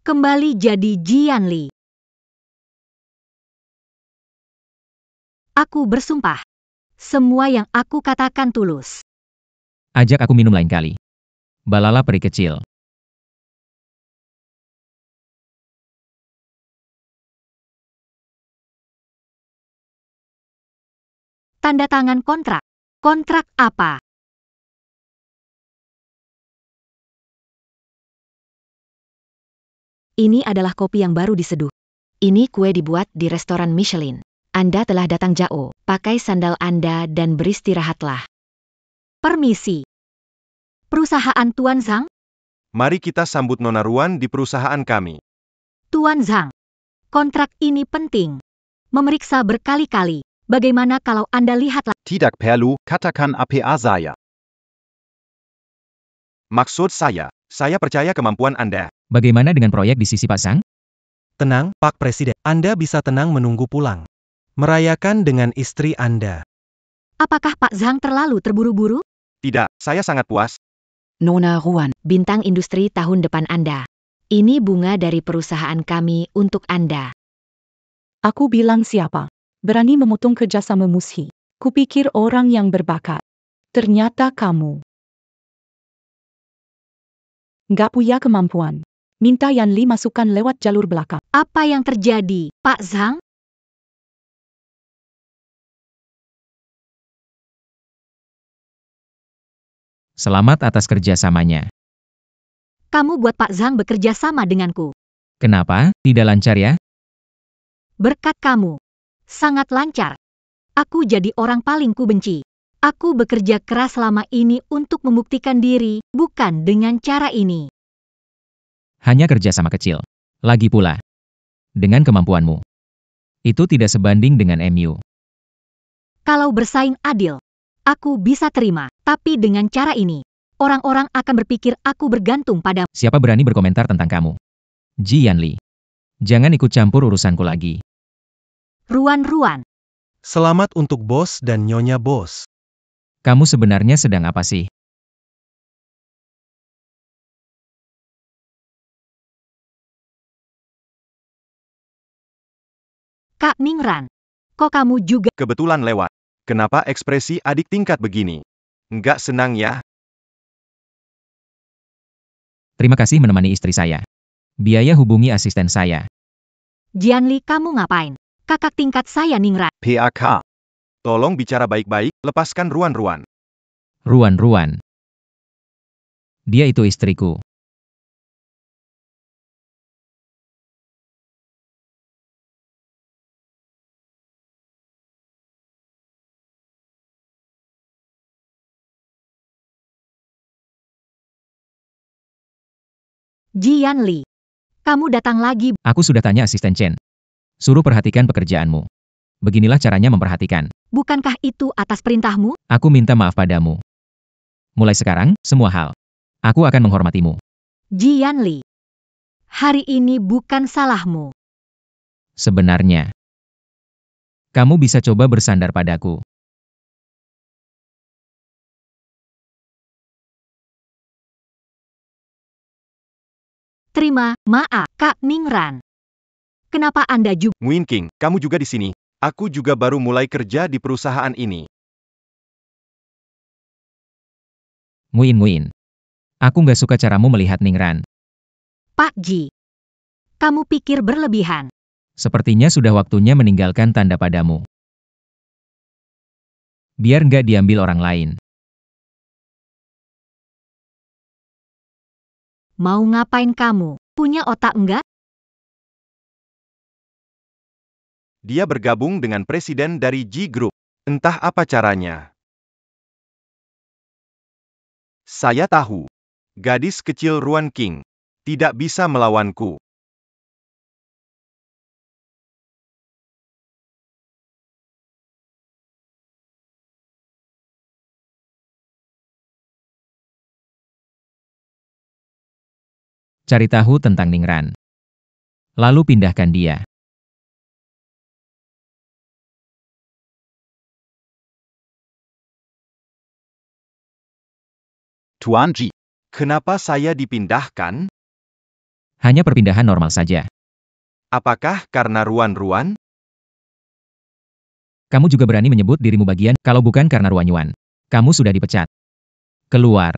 Kembali jadi Jianli. Aku bersumpah. Semua yang aku katakan tulus. Ajak aku minum lain kali. Balala peri kecil. Tanda tangan kontrak. Kontrak apa? Ini adalah kopi yang baru diseduh. Ini kue dibuat di restoran Michelin. Anda telah datang jauh. Pakai sandal Anda dan beristirahatlah. Permisi. Perusahaan Tuan Zhang? Mari kita sambut Nona Ruan di perusahaan kami. Tuan Zhang. Kontrak ini penting. Memeriksa berkali-kali. Bagaimana kalau Anda lihatlah? Tidak perlu, katakan apa saya. Maksud saya percaya kemampuan Anda. Bagaimana dengan proyek di sisi Pak Zhang? Tenang, Pak Presiden. Anda bisa tenang menunggu pulang. Merayakan dengan istri Anda. Apakah Pak Zhang terlalu terburu-buru? Tidak, saya sangat puas. Nona Ruan. Bintang industri tahun depan Anda. Ini bunga dari perusahaan kami untuk Anda. Aku bilang siapa? Berani memotong kerjasama Mushi. Kupikir orang yang berbakat. Ternyata kamu. Nggak punya kemampuan. Minta Yanli masukkan lewat jalur belakang. Apa yang terjadi, Pak Zhang? Selamat atas kerjasamanya. Kamu buat Pak Zhang bekerja sama denganku. Kenapa? Tidak lancar ya? Berkat kamu. Sangat lancar. Aku jadi orang paling kubenci. Aku bekerja keras selama ini untuk membuktikan diri, bukan dengan cara ini. Hanya kerjasama kecil. Lagi pula. Dengan kemampuanmu. Itu tidak sebanding dengan MU. Kalau bersaing adil, aku bisa terima. Tapi dengan cara ini, orang-orang akan berpikir aku bergantung pada. Siapa berani berkomentar tentang kamu? Ji Yanli. Jangan ikut campur urusanku lagi. Ruan-ruan. Selamat untuk bos dan nyonya bos. Kamu sebenarnya sedang apa sih? Kak Ningran. Kok kamu juga? Kebetulan lewat. Kenapa ekspresi adik tingkat begini? Nggak senang ya? Terima kasih menemani istri saya. Biaya hubungi asisten saya. Jianli, kamu ngapain? Kakak tingkat saya Ningran. PAK. Tolong bicara baik-baik, lepaskan Ruan-Ruan. Ruan-ruan. Dia itu istriku. Jianli. Kamu datang lagi. Aku sudah tanya asisten Chen. Suruh perhatikan pekerjaanmu. Beginilah caranya memperhatikan. Bukankah itu atas perintahmu? Aku minta maaf padamu. Mulai sekarang, semua hal. Aku akan menghormatimu. Jianli. Hari ini bukan salahmu. Sebenarnya. Kamu bisa coba bersandar padaku. Terima maaf, Kak Ningran. Kenapa Anda juga? Nguyen King, kamu juga di sini. Aku juga baru mulai kerja di perusahaan ini. Nguyen. Aku nggak suka caramu melihat Ningran. Pak Ji. Kamu pikir berlebihan. Sepertinya sudah waktunya meninggalkan tanda padamu. Biar nggak diambil orang lain. Mau ngapain kamu? Punya otak enggak? Dia bergabung dengan presiden dari G Group. Entah apa caranya. Saya tahu. Gadis kecil Ruan King. Tidak bisa melawanku. Cari tahu tentang Ningran. Lalu pindahkan dia. Tuan Ji. Kenapa saya dipindahkan? Hanya perpindahan normal saja. Apakah karena Ruan-Ruan? Kamu juga berani menyebut dirimu bagian, kalau bukan karena Ruan Yuan. Kamu sudah dipecat. Keluar.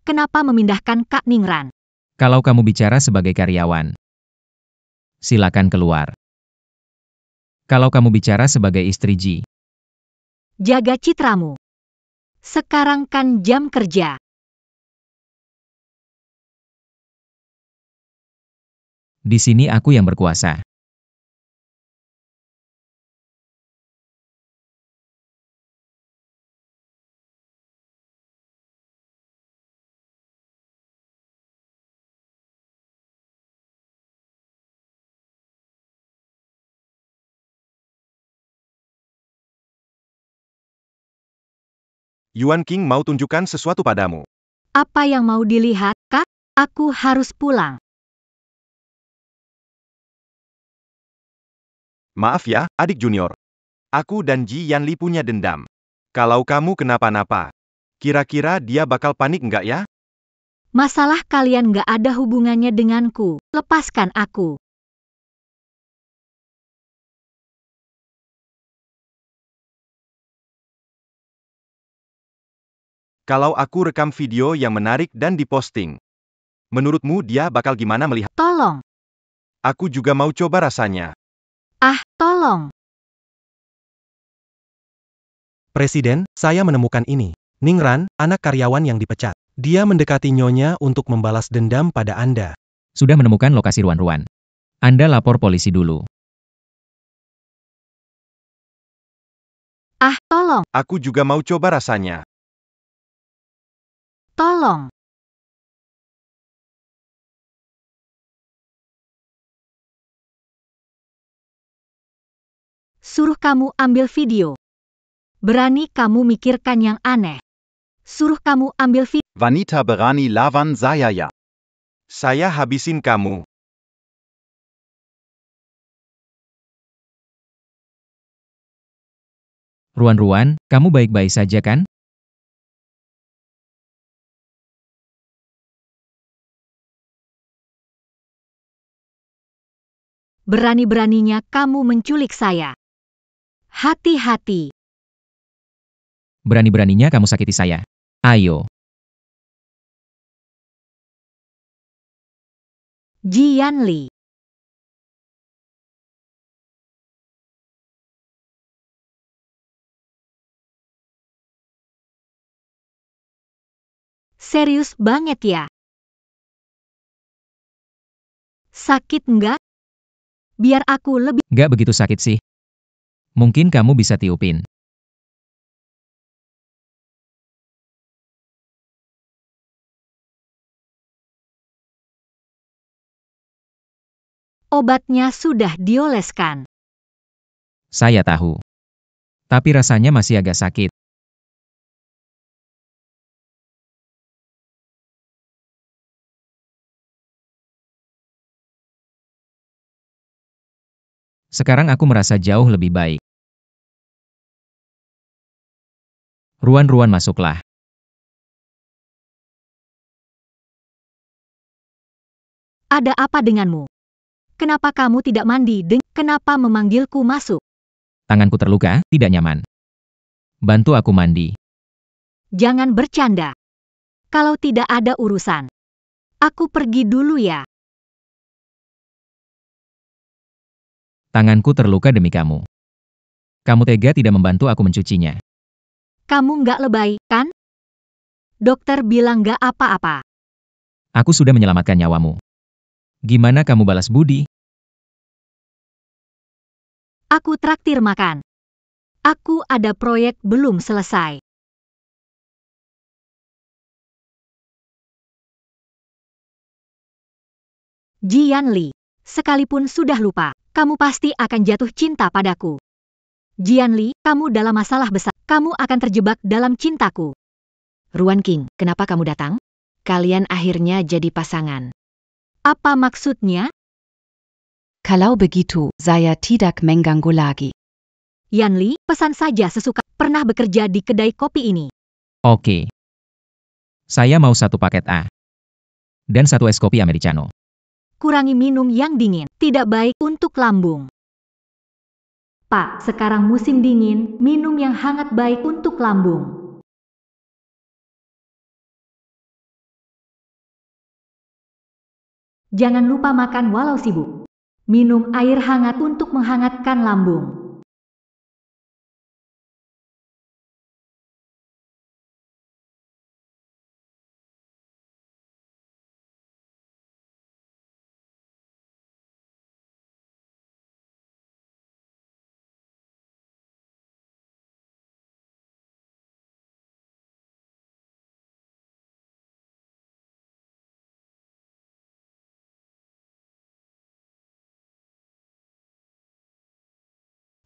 Kenapa memindahkan Kak Ningran? Kalau kamu bicara sebagai karyawan, silakan keluar. Kalau kamu bicara sebagai istri Ji, Jaga citramu. Sekarang kan jam kerja. di sini aku yang berkuasa. Yuan King mau tunjukkan sesuatu padamu. Apa yang mau dilihat, Kak? Aku harus pulang. Maaf ya, adik junior. Aku dan Ji Yanli punya dendam. Kalau kamu kenapa-napa, kira-kira dia bakal panik nggak ya? Masalah kalian gak ada hubungannya denganku. Lepaskan aku. Kalau aku rekam video yang menarik dan diposting, menurutmu dia bakal gimana melihat? Tolong. Aku juga mau coba rasanya. Ah, tolong. Presiden, saya menemukan ini. Ningran, anak karyawan yang dipecat. Dia mendekati Nyonya untuk membalas dendam pada Anda. Sudah menemukan lokasi Ruan-Ruan. Anda lapor polisi dulu. Ah, tolong. Aku juga mau coba rasanya. Tolong. Suruh kamu ambil video. Berani kamu mikirkan yang aneh. Suruh kamu ambil video. Vanita Berani Lawan Sayaya. Saya habisin kamu. Ruan-Ruan, kamu baik-baik saja kan? Berani-beraninya kamu menculik saya. Hati-hati. Berani-beraninya kamu sakiti saya. Ayo. Ji Yanli. Serius banget ya? Sakit nggak? Biar aku lebih... Gak begitu sakit sih. Mungkin kamu bisa tiupin. Obatnya sudah dioleskan. Saya tahu. Tapi rasanya masih agak sakit. Sekarang aku merasa jauh lebih baik. Ruan-Ruan masuklah. Ada apa denganmu? Kenapa kamu tidak mandi? Kenapa memanggilku masuk? Tanganku terluka, tidak nyaman. Bantu aku mandi. Jangan bercanda. Kalau tidak ada urusan, aku pergi dulu ya. Tanganku terluka demi kamu. Kamu tega tidak membantu aku mencucinya. Kamu nggak lebay, kan? Dokter bilang nggak apa-apa. Aku sudah menyelamatkan nyawamu. Gimana kamu balas budi? Aku traktir makan. Aku ada proyek belum selesai. Ji Yanli, sekalipun sudah lupa, kamu pasti akan jatuh cinta padaku. Ji Yanli, kamu dalam masalah besar. Kamu akan terjebak dalam cintaku. Ruan King, kenapa kamu datang? Kalian akhirnya jadi pasangan. Apa maksudnya? Kalau begitu, saya tidak mengganggu lagi. Yanli, pesan saja sesuka. Pernah bekerja di kedai kopi ini. Oke. Saya mau 1 paket A. Dan 1 es kopi americano. Kurangi minum yang dingin, tidak baik untuk lambung. Pak, sekarang musim dingin, minum yang hangat baik untuk lambung. Jangan lupa makan walau sibuk. Minum air hangat untuk menghangatkan lambung.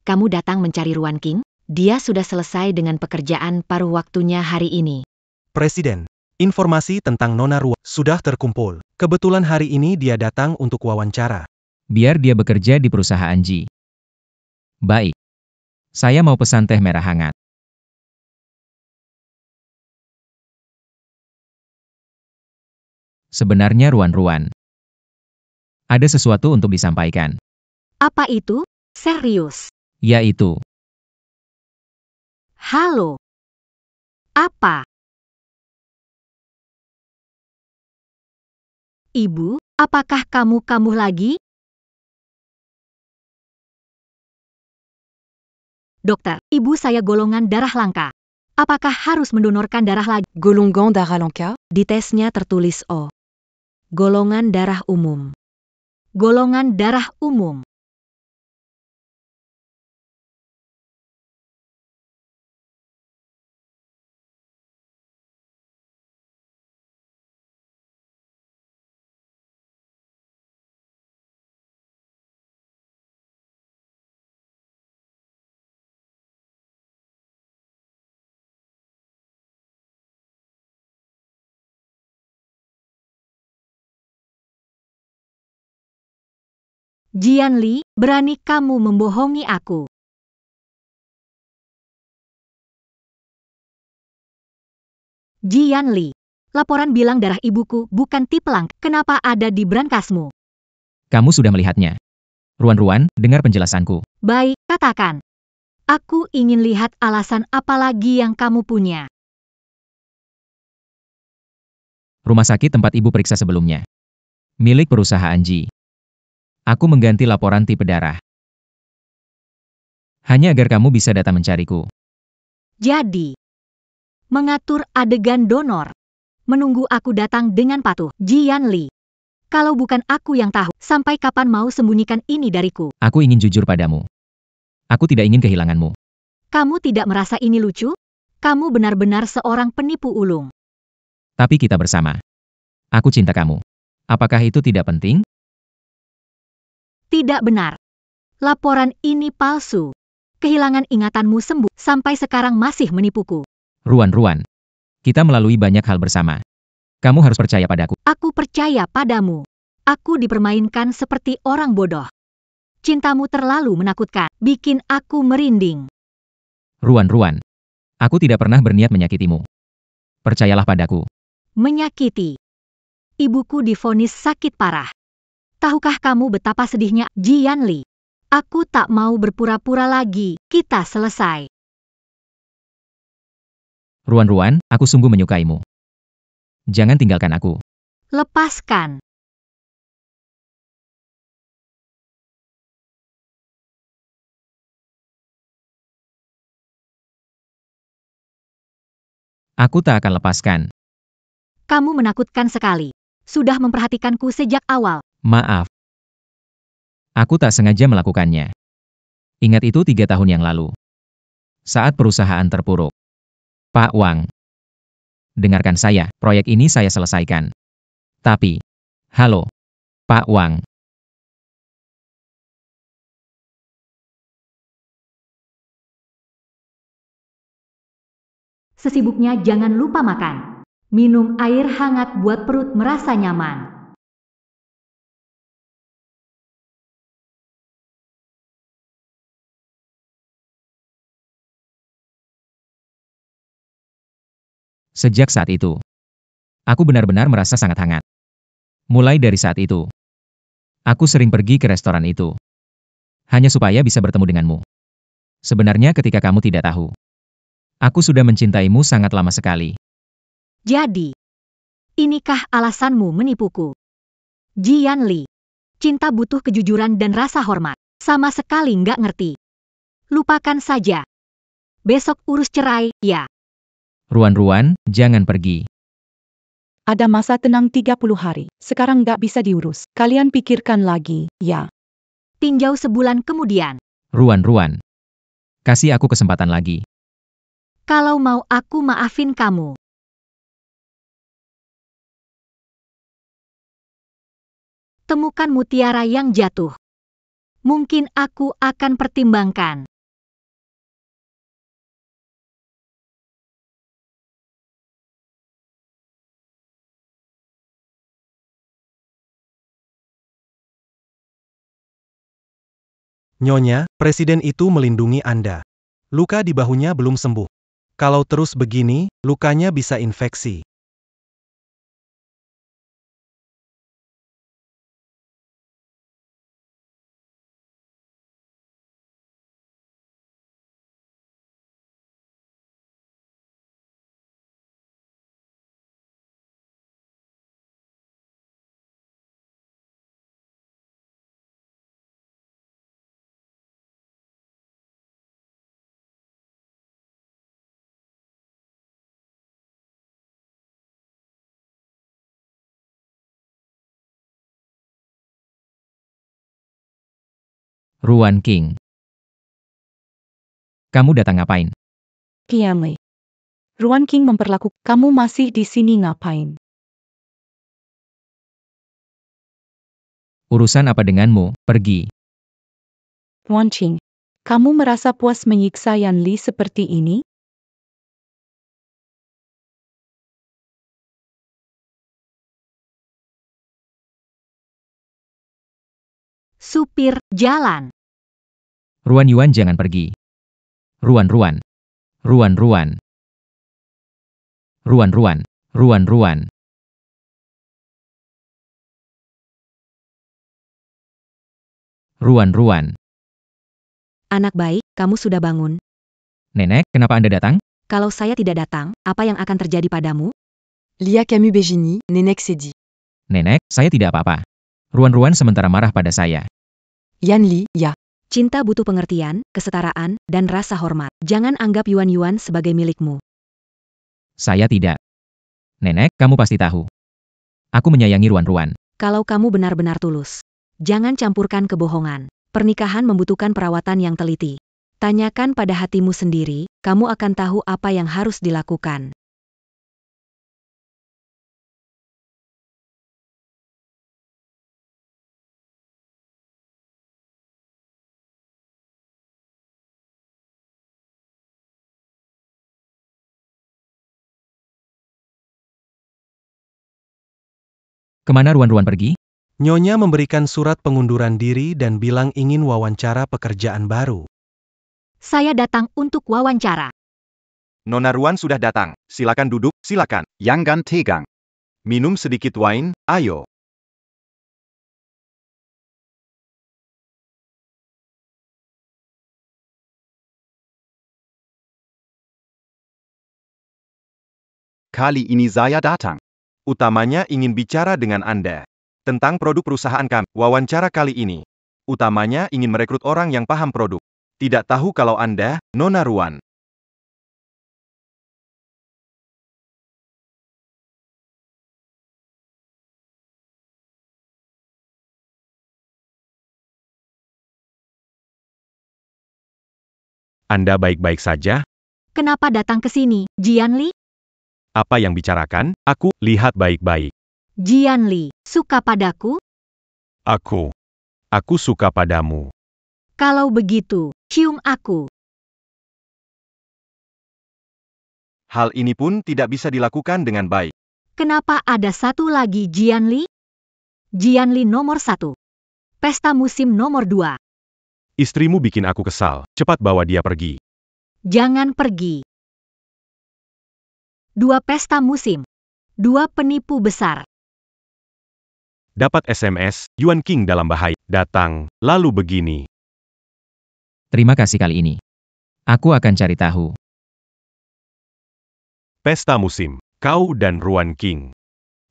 Kamu datang mencari Ruan King? Dia sudah selesai dengan pekerjaan paruh waktunya hari ini. Presiden, informasi tentang Nona Ruan sudah terkumpul. Kebetulan hari ini dia datang untuk wawancara. Biar dia bekerja di perusahaan Ji. Baik. Saya mau pesan teh merah hangat. Sebenarnya Ruan, ada sesuatu untuk disampaikan. Apa itu? Serius? Yaitu, Halo. Apa? Ibu, apakah kamu kambuh lagi? Dokter, ibu saya golongan darah langka. Apakah harus mendonorkan darah lagi? Golongan darah langka? Di tesnya tertulis O. Golongan darah umum. Golongan darah umum. Jianli, berani kamu membohongi aku. Jianli, laporan bilang darah ibuku bukan tipe langka. Kenapa ada di brankasmu? kamu sudah melihatnya. Ruan, dengar penjelasanku. Baik, katakan. Aku ingin lihat alasan apa lagi yang kamu punya. Rumah sakit tempat ibu periksa sebelumnya. Milik perusahaan Ji. Aku mengganti laporan tipe darah. Hanya agar kamu bisa datang mencariku. Jadi, mengatur adegan donor. Menunggu aku datang dengan patuh. Jianli, kalau bukan aku yang tahu, sampai kapan mau sembunyikan ini dariku? Aku ingin jujur padamu. Aku tidak ingin kehilanganmu. Kamu tidak merasa ini lucu? Kamu benar-benar seorang penipu ulung. Tapi kita bersama. Aku cinta kamu. Apakah itu tidak penting? Tidak benar. Laporan ini palsu. Kehilangan ingatanmu sembuh, sampai sekarang masih menipuku. Ruan, kita melalui banyak hal bersama. Kamu harus percaya padaku. Aku percaya padamu. Aku dipermainkan seperti orang bodoh. Cintamu terlalu menakutkan, bikin aku merinding. Ruan, aku tidak pernah berniat menyakitimu. Percayalah padaku. Menyakiti. Ibuku divonis sakit parah. Tahukah kamu betapa sedihnya, Jianli? Aku tak mau berpura-pura lagi, kita selesai. Ruan, aku sungguh menyukaimu. Jangan tinggalkan aku. Lepaskan. Aku tak akan lepaskan. Kamu menakutkan sekali. Sudah memperhatikanku sejak awal. Maaf. Aku tak sengaja melakukannya. Ingat itu 3 tahun yang lalu. Saat perusahaan terpuruk. Pak Wang. Dengarkan saya, proyek ini saya selesaikan. Tapi, halo, Pak Wang. Sesibuknya jangan lupa makan. Minum air hangat buat perut merasa nyaman. Sejak saat itu, aku benar-benar merasa sangat hangat. Mulai dari saat itu, aku sering pergi ke restoran itu, hanya supaya bisa bertemu denganmu. Sebenarnya ketika kamu tidak tahu, aku sudah mencintaimu sangat lama sekali. Jadi, inikah alasanmu menipuku? Jian Li, cinta butuh kejujuran dan rasa hormat. Sama sekali nggak ngerti. Lupakan saja. Besok urus cerai, ya. Ruan-Ruan, jangan pergi. Ada masa tenang 30 hari. Sekarang nggak bisa diurus. Kalian pikirkan lagi, ya. Tinjau sebulan kemudian. Ruan-Ruan, kasih aku kesempatan lagi. Kalau mau aku maafin kamu. Temukan mutiara yang jatuh. Mungkin aku akan pertimbangkan. Nyonya, presiden itu melindungi Anda. Luka di bahunya belum sembuh. Kalau terus begini, lukanya bisa infeksi. Ruan King, kamu datang ngapain? Jian Li. Ruan King memperlakukan kamu masih di sini ngapain? Urusan apa denganmu? Pergi. Ruan King, kamu merasa puas menyiksa Yan Li seperti ini? Supir jalan. Ruan Yuan jangan pergi. Ruan-Ruan. Ruan-Ruan. Ruan-Ruan. Ruan-Ruan. Ruan-Ruan. Anak baik, kamu sudah bangun. Nenek, kenapa Anda datang? Kalau saya tidak datang, apa yang akan terjadi padamu? Lia Camus Begini, Nenek Sedi. Nenek, saya tidak apa-apa. Ruan-Ruan sementara marah pada saya. Yan Li, ya. Cinta butuh pengertian, kesetaraan, dan rasa hormat. Jangan anggap Yuan-Yuan sebagai milikmu. Saya tidak. Nenek, kamu pasti tahu. Aku menyayangi Ruan-Ruan. Kalau kamu benar-benar tulus, jangan campurkan kebohongan. Pernikahan membutuhkan perawatan yang teliti. Tanyakan pada hatimu sendiri, kamu akan tahu apa yang harus dilakukan. Kemana Ruan-Ruan pergi? Nyonya memberikan surat pengunduran diri dan bilang ingin wawancara pekerjaan baru. Saya datang untuk wawancara. Nona Ruan sudah datang. Silakan duduk, silakan. Yangan Tegang. Minum sedikit wine, ayo. Kali ini saya datang. Utamanya ingin bicara dengan Anda. Tentang produk perusahaan kami. Wawancara kali ini. Utamanya ingin merekrut orang yang paham produk. Tidak tahu kalau Anda, Nona Ruan. Anda baik-baik saja? Kenapa datang ke sini, Jian Li? Apa yang bicarakan? Aku lihat baik-baik. Jian Li, suka padaku? Aku suka padamu. Kalau begitu, cium aku. Hal ini pun tidak bisa dilakukan dengan baik. Kenapa ada satu lagi Jian Li? Jian Li nomor 1. Pesta musim nomor 2. Istrimu bikin aku kesal. Cepat bawa dia pergi. Jangan pergi. 2 pesta musim. 2 penipu besar. Dapat SMS, Yuan King dalam bahaya. Datang, lalu begini. Terima kasih kali ini. Aku akan cari tahu. Pesta musim. Kau dan Ruan King.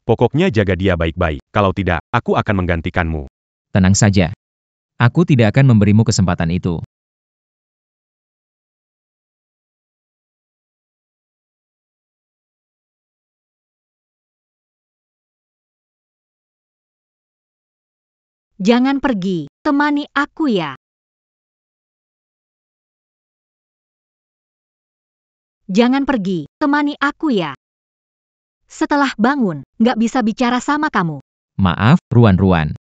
Pokoknya jaga dia baik-baik. Kalau tidak, aku akan menggantikanmu. Tenang saja. Aku tidak akan memberimu kesempatan itu. Jangan pergi, temani aku ya. Jangan pergi, temani aku ya. Setelah bangun, nggak bisa bicara sama kamu. Maaf, Ruan.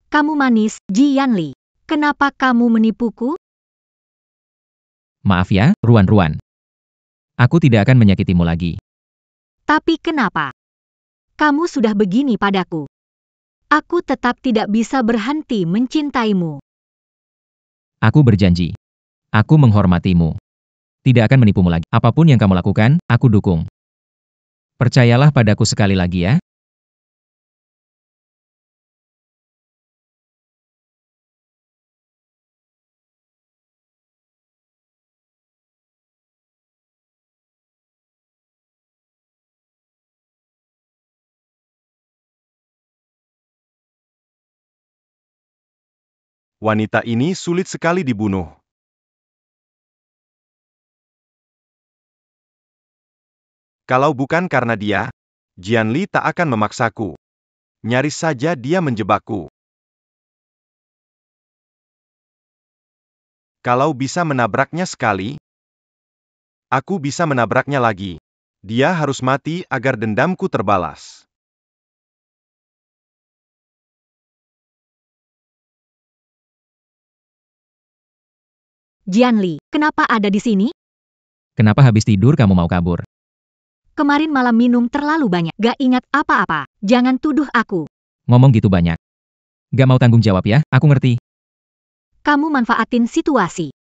Kamu manis, Ji Yanli. Kenapa kamu menipuku? Maaf ya, Ruan. Aku tidak akan menyakitimu lagi. Tapi kenapa? Kamu sudah begini padaku. Aku tetap tidak bisa berhenti mencintaimu. Aku berjanji. Aku menghormatimu. Tidak akan menipumu lagi. Apapun yang kamu lakukan, aku dukung. Percayalah padaku sekali lagi ya. Wanita ini sulit sekali dibunuh. Kalau bukan karena dia, Jianli tak akan memaksaku. Nyaris saja dia menjebakku. Kalau bisa menabraknya sekali, aku bisa menabraknya lagi. Dia harus mati agar dendamku terbalas. Jianli, kenapa ada di sini? Kenapa habis tidur kamu mau kabur? Kemarin malam minum terlalu banyak, gak ingat apa-apa. Jangan tuduh aku. Ngomong gitu banyak. Gak mau tanggung jawab ya, aku ngerti. Kamu manfaatin situasi.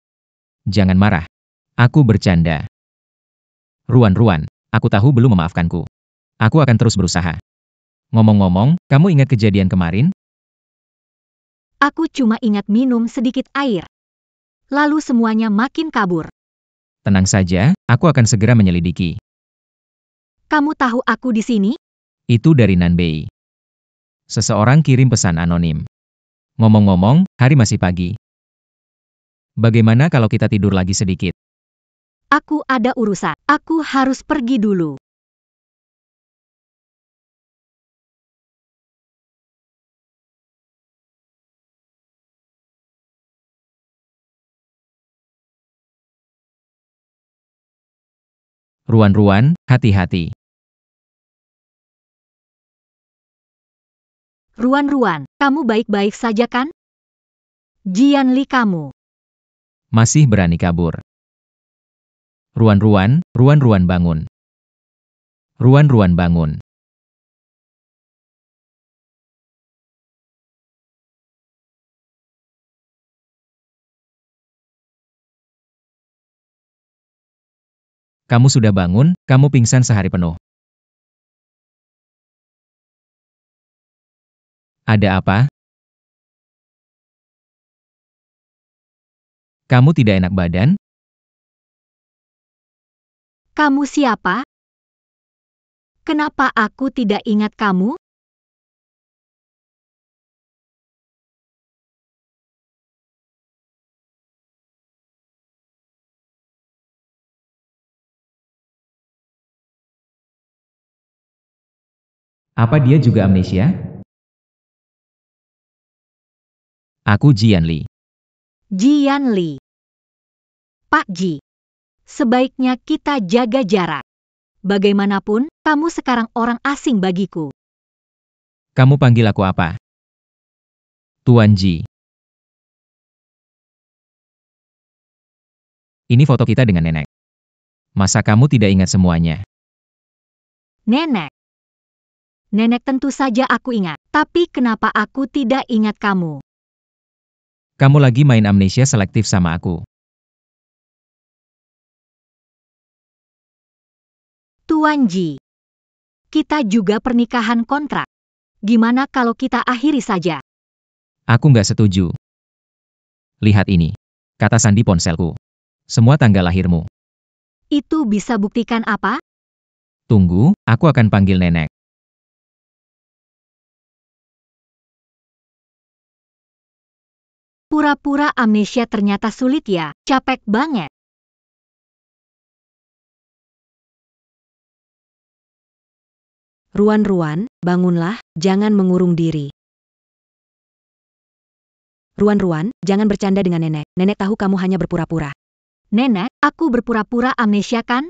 Jangan marah. Aku bercanda. Ruan, aku tahu belum memaafkanku. Aku akan terus berusaha. Ngomong-ngomong, kamu ingat kejadian kemarin? Aku cuma ingat minum sedikit air. Lalu semuanya makin kabur. Tenang saja, aku akan segera menyelidiki. Kamu tahu aku di sini? Itu dari Nanbei. Seseorang kirim pesan anonim. Ngomong-ngomong, hari masih pagi. Bagaimana kalau kita tidur lagi sedikit? Aku ada urusan. Aku harus pergi dulu. Ruan, hati-hati. Ruan, kamu baik-baik saja kan? Jianli kamu. Masih berani kabur. Ruan bangun. Ruan bangun. Kamu sudah bangun, kamu pingsan sehari penuh. Ada apa? Kamu tidak enak badan? Kamu siapa? Kenapa aku tidak ingat kamu? Apa dia juga amnesia? Aku Jianli. Jianli. Pak Ji. Sebaiknya kita jaga jarak. Bagaimanapun, kamu sekarang orang asing bagiku. Kamu panggil aku apa? Tuan Ji. Ini foto kita dengan nenek. Masa kamu tidak ingat semuanya? Nenek. Nenek tentu saja aku ingat. Tapi kenapa aku tidak ingat kamu? Kamu lagi main amnesia selektif sama aku. Tuan Ji, kita juga pernikahan kontrak. Gimana kalau kita akhiri saja? Aku nggak setuju. Lihat ini. Kata sandi ponselku. Semua tanggal lahirmu. Itu bisa buktikan apa? Tunggu, aku akan panggil nenek. Pura-pura amnesia ternyata sulit ya, capek banget. Ruan-Ruan, bangunlah, jangan mengurung diri. Ruan-Ruan, jangan bercanda dengan nenek. Nenek tahu kamu hanya berpura-pura. Nenek, aku berpura-pura amnesia kan?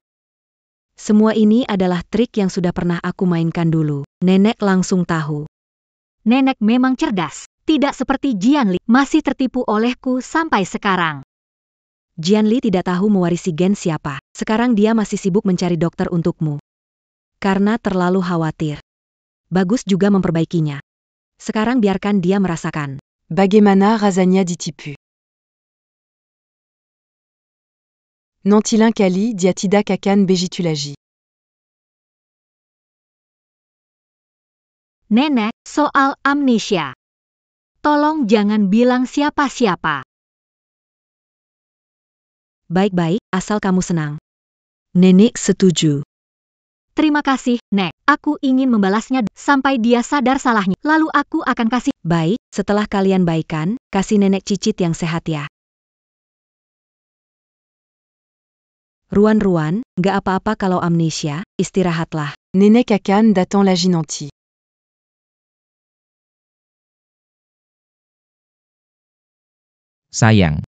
Semua ini adalah trik yang sudah pernah aku mainkan dulu. Nenek langsung tahu. Nenek memang cerdas. Tidak seperti Jian Li, masih tertipu olehku sampai sekarang. Jian Li tidak tahu mewarisi gen siapa. Sekarang dia masih sibuk mencari dokter untukmu. Karena terlalu khawatir. Bagus juga memperbaikinya. Sekarang biarkan dia merasakan. Bagaimana rasanya ditipu? Nantilin kali dia tidak akan begitu lagi. Nenek, soal amnesia. Tolong jangan bilang siapa-siapa. Baik-baik, asal kamu senang. Nenek setuju. Terima kasih, Nek. Aku ingin membalasnya sampai dia sadar salahnya. Lalu aku akan kasih. Baik, setelah kalian baikan, kasih nenek cicit yang sehat ya. Ruan-Ruan, gak apa-apa kalau amnesia, istirahatlah. Nenek akan datang lagi nanti. Sayang.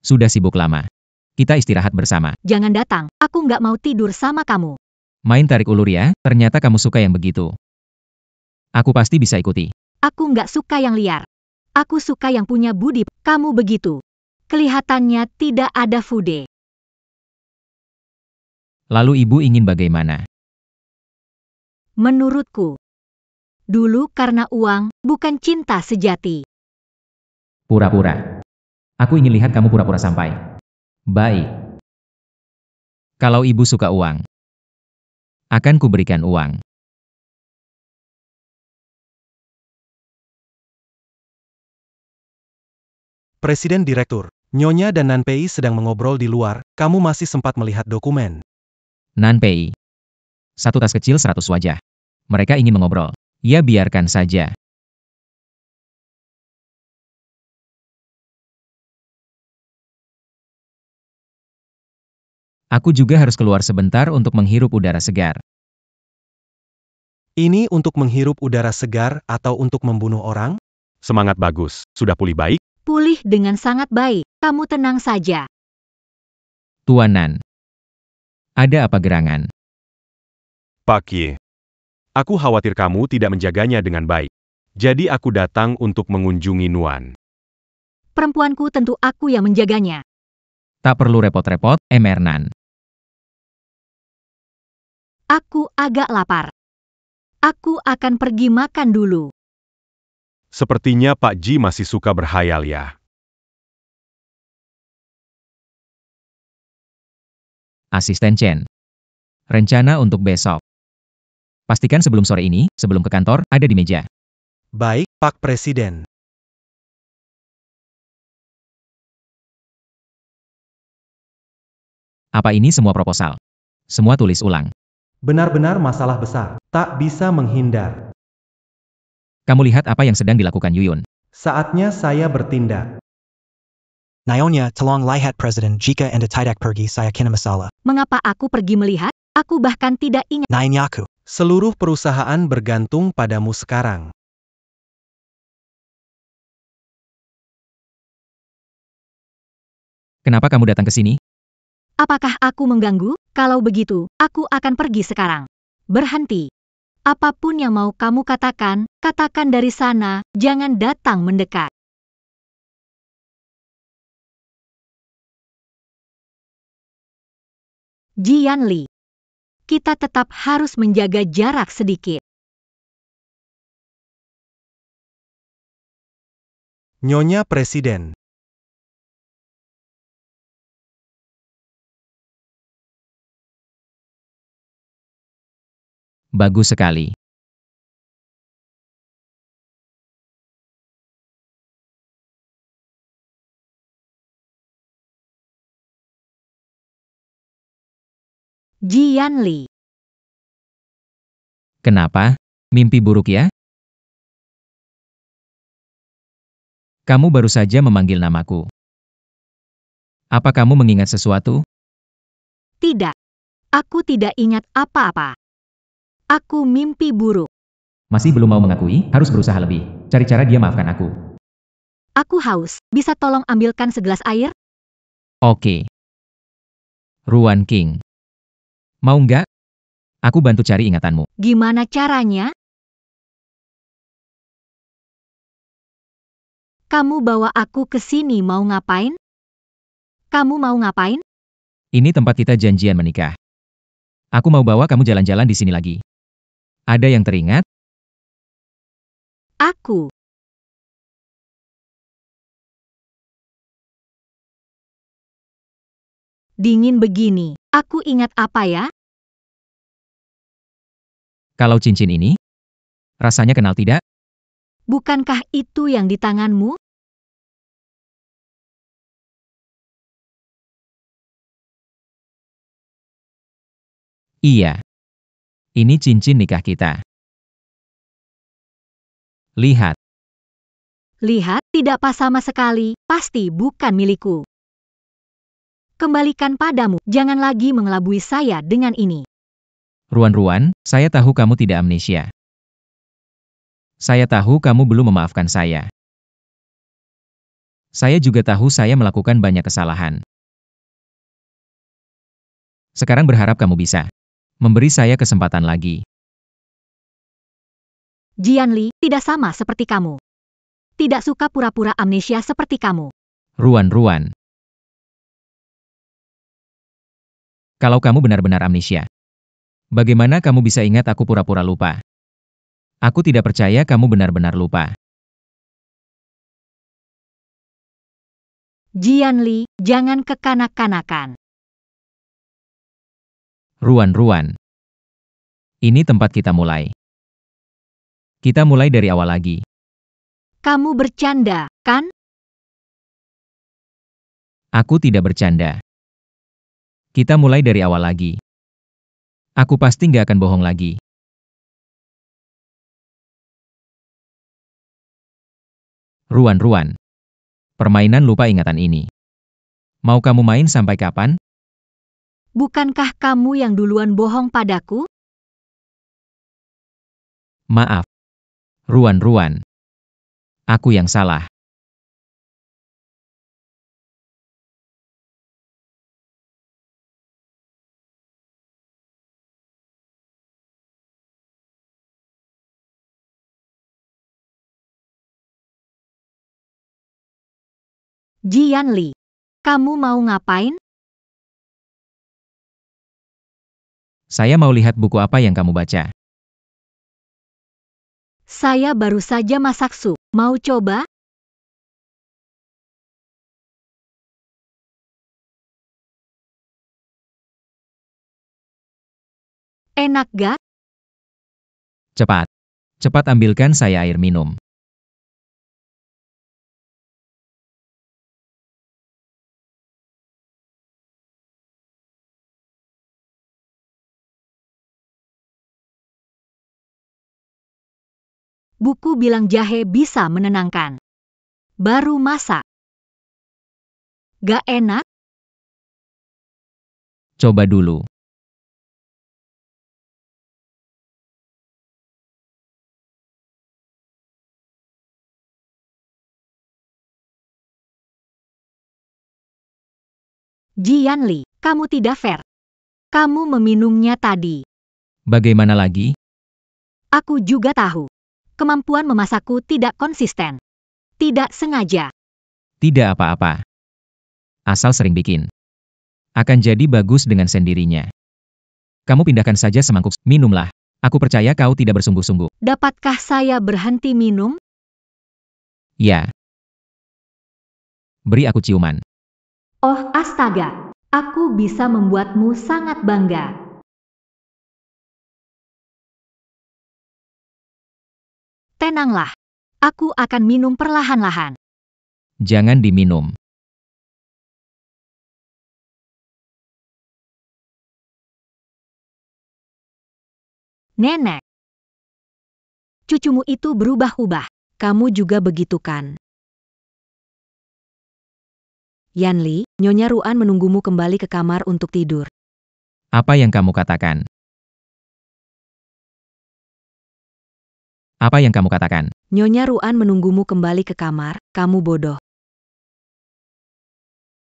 Sudah sibuk lama. Kita istirahat bersama. Jangan datang, aku nggak mau tidur sama kamu. Main tarik ulur ya, ternyata kamu suka yang begitu. Aku pasti bisa ikuti. Aku nggak suka yang liar. Aku suka yang punya budi. Kamu begitu. Kelihatannya tidak ada fude. Lalu ibu ingin bagaimana? Menurutku. Dulu karena uang, bukan cinta sejati. Pura-pura. Aku ingin lihat kamu pura-pura sampai. Baik. Kalau ibu suka uang, akan kuberikan uang. Presiden Direktur, Nyonya dan Nanpei sedang mengobrol di luar, kamu masih sempat melihat dokumen. Nanpei. Satu tas kecil 100 wajah. Mereka ingin mengobrol. Ya biarkan saja. Aku juga harus keluar sebentar untuk menghirup udara segar. Ini untuk menghirup udara segar atau untuk membunuh orang? Semangat bagus. Sudah pulih baik? Pulih dengan sangat baik. Kamu tenang saja. Tuan Nan. Ada apa gerangan? Pak Ye. Aku khawatir kamu tidak menjaganya dengan baik. Jadi aku datang untuk mengunjungi Nuan. Perempuanku tentu aku yang menjaganya. Tak perlu repot-repot, Emernan. Aku agak lapar. Aku akan pergi makan dulu. Sepertinya Pak Ji masih suka berhayal ya. Asisten Chen. Rencana untuk besok. Pastikan sebelum sore ini, sebelum ke kantor, ada di meja. Baik, Pak Presiden. Apa ini semua proposal? Semua tulis ulang. Benar-benar masalah besar, tak bisa menghindar. Kamu lihat apa yang sedang dilakukan Yuyun. Saatnya saya bertindak. Nyonya, tolong lihat Presiden jika Anda tidak pergi saya kena masalah. Mengapa aku pergi melihat? Aku bahkan tidak ingat. Nyaku. Seluruh perusahaan bergantung padamu sekarang. Kenapa kamu datang ke sini? Apakah aku mengganggu? Kalau begitu, aku akan pergi sekarang. Berhenti. Apapun yang mau kamu katakan, katakan dari sana, jangan datang mendekat. Jian Li. Kita tetap harus menjaga jarak sedikit. Nyonya Presiden. Bagus sekali. Jianli. Kenapa? Mimpi buruk ya? Kamu baru saja memanggil namaku. Apa kamu mengingat sesuatu? Tidak. Aku tidak ingat apa-apa. Aku mimpi buruk. Masih belum mau mengakui, harus berusaha lebih. Cari cara dia maafkan aku. Aku haus. Bisa tolong ambilkan segelas air? Oke. Ruan King. Mau nggak? Aku bantu cari ingatanmu. Gimana caranya? Kamu bawa aku ke sini mau ngapain? Kamu mau ngapain? Ini tempat kita janjian menikah. Aku mau bawa kamu jalan-jalan di sini lagi. Ada yang teringat? Aku. Dingin begini. Aku ingat apa ya? Kalau cincin ini? Rasanya kenal tidak? Bukankah itu yang di tanganmu? Iya. Ini cincin nikah kita. Lihat. Lihat, tidak pas sama sekali. Pasti bukan milikku. Kembalikan padamu. Jangan lagi mengelabui saya dengan ini. Ruan, saya tahu kamu tidak amnesia. Saya tahu kamu belum memaafkan saya. Saya juga tahu saya melakukan banyak kesalahan. Sekarang berharap kamu bisa memberi saya kesempatan lagi. Jianli, tidak sama seperti kamu. Tidak suka pura-pura amnesia seperti kamu. Ruan. Kalau kamu benar-benar amnesia, bagaimana kamu bisa ingat aku pura-pura lupa? Aku tidak percaya kamu benar-benar lupa. Jianli, jangan kekanak-kanakan. Ruan. Ini tempat kita mulai. Kita mulai dari awal lagi. Kamu bercanda, kan? Aku tidak bercanda. Kita mulai dari awal lagi. Aku pasti nggak akan bohong lagi. Ruan. Permainan lupa ingatan ini. Mau kamu main sampai kapan? Bukankah kamu yang duluan bohong padaku? Maaf. Ruan. Aku yang salah. Jianli, kamu mau ngapain? Saya mau lihat buku apa yang kamu baca. Saya baru saja masak sup. Mau coba? Enak gak? Cepat ambilkan saya air minum. Buku bilang jahe bisa menenangkan. Baru masak. Gak enak? Coba dulu. Jianli, kamu tidak fair. Kamu meminumnya tadi. Bagaimana lagi? Aku juga tahu. Kemampuan memasakku tidak konsisten. Tidak sengaja. Tidak apa-apa. Asal sering bikin. Akan jadi bagus dengan sendirinya. Kamu pindahkan saja semangkuk, minumlah. Aku percaya kau tidak bersungguh-sungguh. Dapatkah saya berhenti minum? Ya. Beri aku ciuman. Oh astaga, aku bisa membuatmu sangat bangga. Tenanglah. Aku akan minum perlahan-lahan. Jangan diminum. Nenek. Cucumu itu berubah-ubah. Kamu juga begitu kan? Yanli, Nyonya Ruan menunggumu kembali ke kamar untuk tidur. Apa yang kamu katakan? Apa yang kamu katakan? Nyonya Ruan menunggumu kembali ke kamar, kamu bodoh.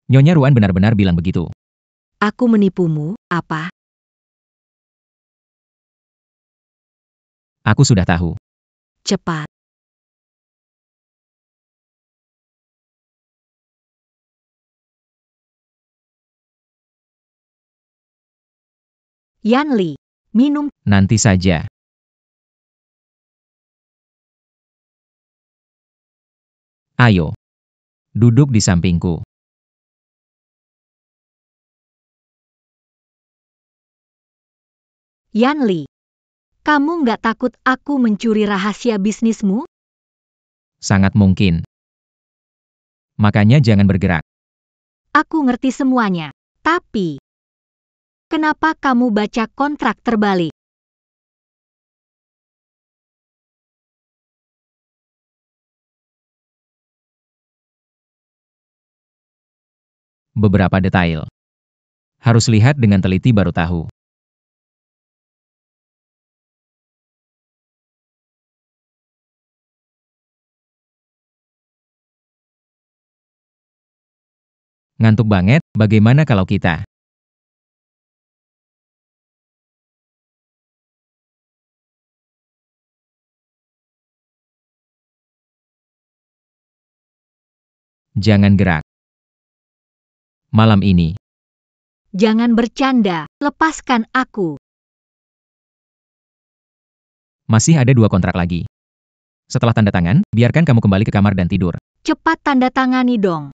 Nyonya Ruan benar-benar bilang begitu. Aku menipumu, apa? Aku sudah tahu. Cepat. Yanli, minum. Nanti saja. Ayo. Duduk di sampingku. Yanli, kamu nggak takut aku mencuri rahasia bisnismu? Sangat mungkin. Makanya jangan bergerak. Aku ngerti semuanya. Tapi, kenapa kamu baca kontrak terbalik? Beberapa detail. Harus lihat dengan teliti baru tahu. Ngantuk banget, bagaimana kalau kita? Jangan gerak. Malam ini. Jangan bercanda, lepaskan aku. Masih ada 2 kontrak lagi. Setelah tanda tangan, biarkan kamu kembali ke kamar dan tidur. Cepat tanda tangani dong.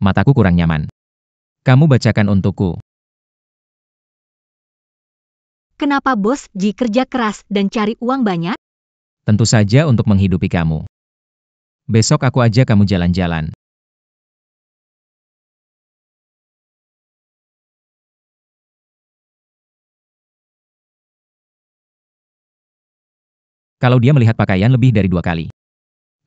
Mataku kurang nyaman. Kamu bacakan untukku. Kenapa Bos Ji kerja keras dan cari uang banyak? Tentu saja untuk menghidupi kamu. Besok aku ajak kamu jalan-jalan. Kalau dia melihat pakaian lebih dari 2 kali.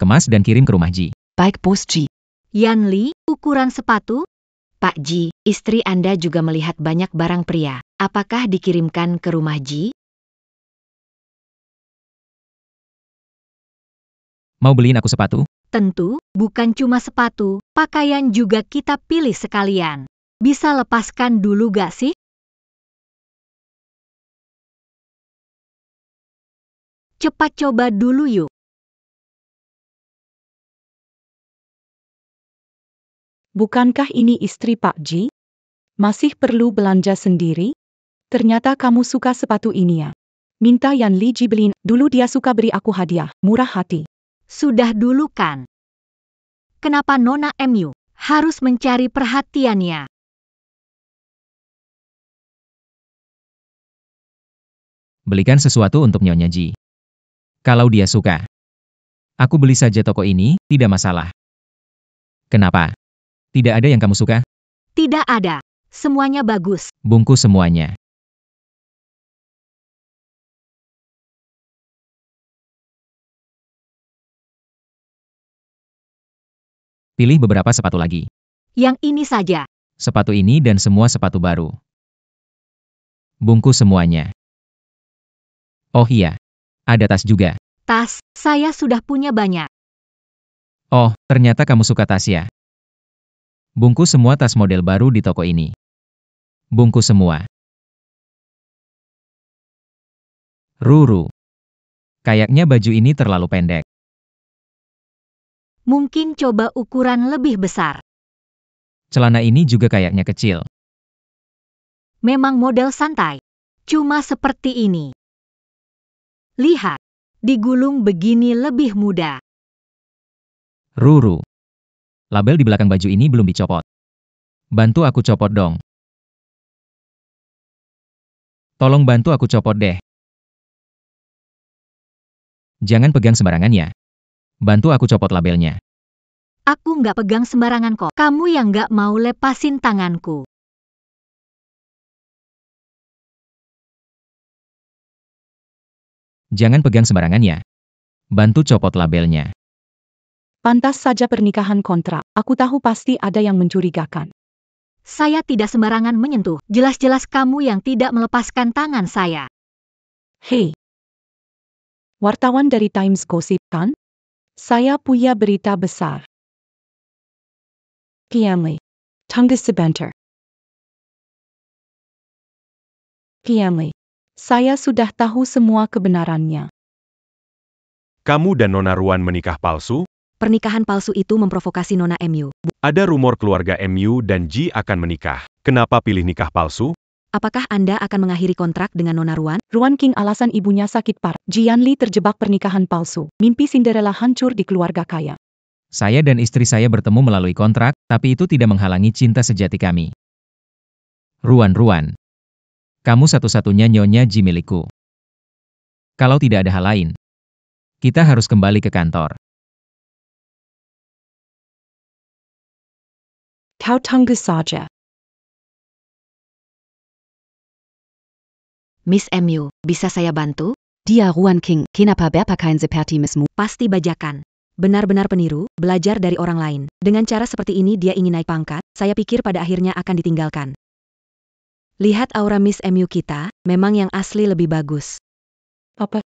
Kemas dan kirim ke rumah Ji. Baik Bos Ji. Yanli, ukuran sepatu? Pak Ji, istri Anda juga melihat banyak barang pria. Apakah dikirimkan ke rumah Ji? Mau beliin aku sepatu? Tentu, bukan cuma sepatu, pakaian juga kita pilih sekalian. Bisa lepaskan dulu gak sih? Cepat coba dulu yuk. Bukankah ini istri Pak Ji? Masih perlu belanja sendiri? Ternyata kamu suka sepatu ini ya. Minta Yanli Ji beliin, dulu dia suka beri aku hadiah, murah hati. Sudah dulu kan? Kenapa Nona MU harus mencari perhatiannya? Belikan sesuatu untuk Nyonya Ji. Kalau dia suka. Aku beli saja toko ini, tidak masalah. Kenapa? Tidak ada yang kamu suka? Tidak ada. Semuanya bagus. Bungkus semuanya. Pilih beberapa sepatu lagi. Yang ini saja. Sepatu ini dan semua sepatu baru. Bungkus semuanya. Oh iya. Ada tas juga. Tas, saya sudah punya banyak. Oh, ternyata kamu suka tas ya. Bungkus semua tas model baru di toko ini. Bungkus semua. Ruru. Kayaknya baju ini terlalu pendek. Mungkin coba ukuran lebih besar. Celana ini juga kayaknya kecil. Memang model santai. Cuma seperti ini. Lihat, digulung begini lebih mudah. Ruru. Label di belakang baju ini belum dicopot. Bantu aku copot dong. Tolong bantu aku copot deh. Jangan pegang sembarangan ya. Bantu aku copot labelnya. Aku nggak pegang sembarangan kok. Kamu yang nggak mau lepasin tanganku. Jangan pegang sembarangan ya. Bantu copot labelnya. Pantas saja pernikahan kontrak. Aku tahu pasti ada yang mencurigakan. Saya tidak sembarangan menyentuh. Jelas-jelas kamu yang tidak melepaskan tangan saya. Hei, wartawan dari Times Gossip kan? Saya punya berita besar. Kiamli, tunggu sebentar. Kiamli, saya sudah tahu semua kebenarannya. Kamu dan Nona Ruan menikah palsu? Pernikahan palsu itu memprovokasi Nona MU. Ada rumor keluarga MU dan Ji akan menikah. Kenapa pilih nikah palsu? Apakah Anda akan mengakhiri kontrak dengan Nona Ruan? Ruan King alasan ibunya sakit parah. Jianli terjebak pernikahan palsu. Mimpi Cinderella hancur di keluarga kaya. Saya dan istri saya bertemu melalui kontrak, tapi itu tidak menghalangi cinta sejati kami. Ruan, kamu satu-satunya Nyonya Ji milikku. Kalau tidak ada hal lain, kita harus kembali ke kantor. Kau tunggu saja. Miss MU, bisa saya bantu? Dia Ruan King, kenapa berpakaian seperti Missmu? Pasti bajakan. Benar-benar peniru, belajar dari orang lain. Dengan cara seperti ini dia ingin naik pangkat, saya pikir pada akhirnya akan ditinggalkan. Lihat aura Miss MU kita, memang yang asli lebih bagus. Apa?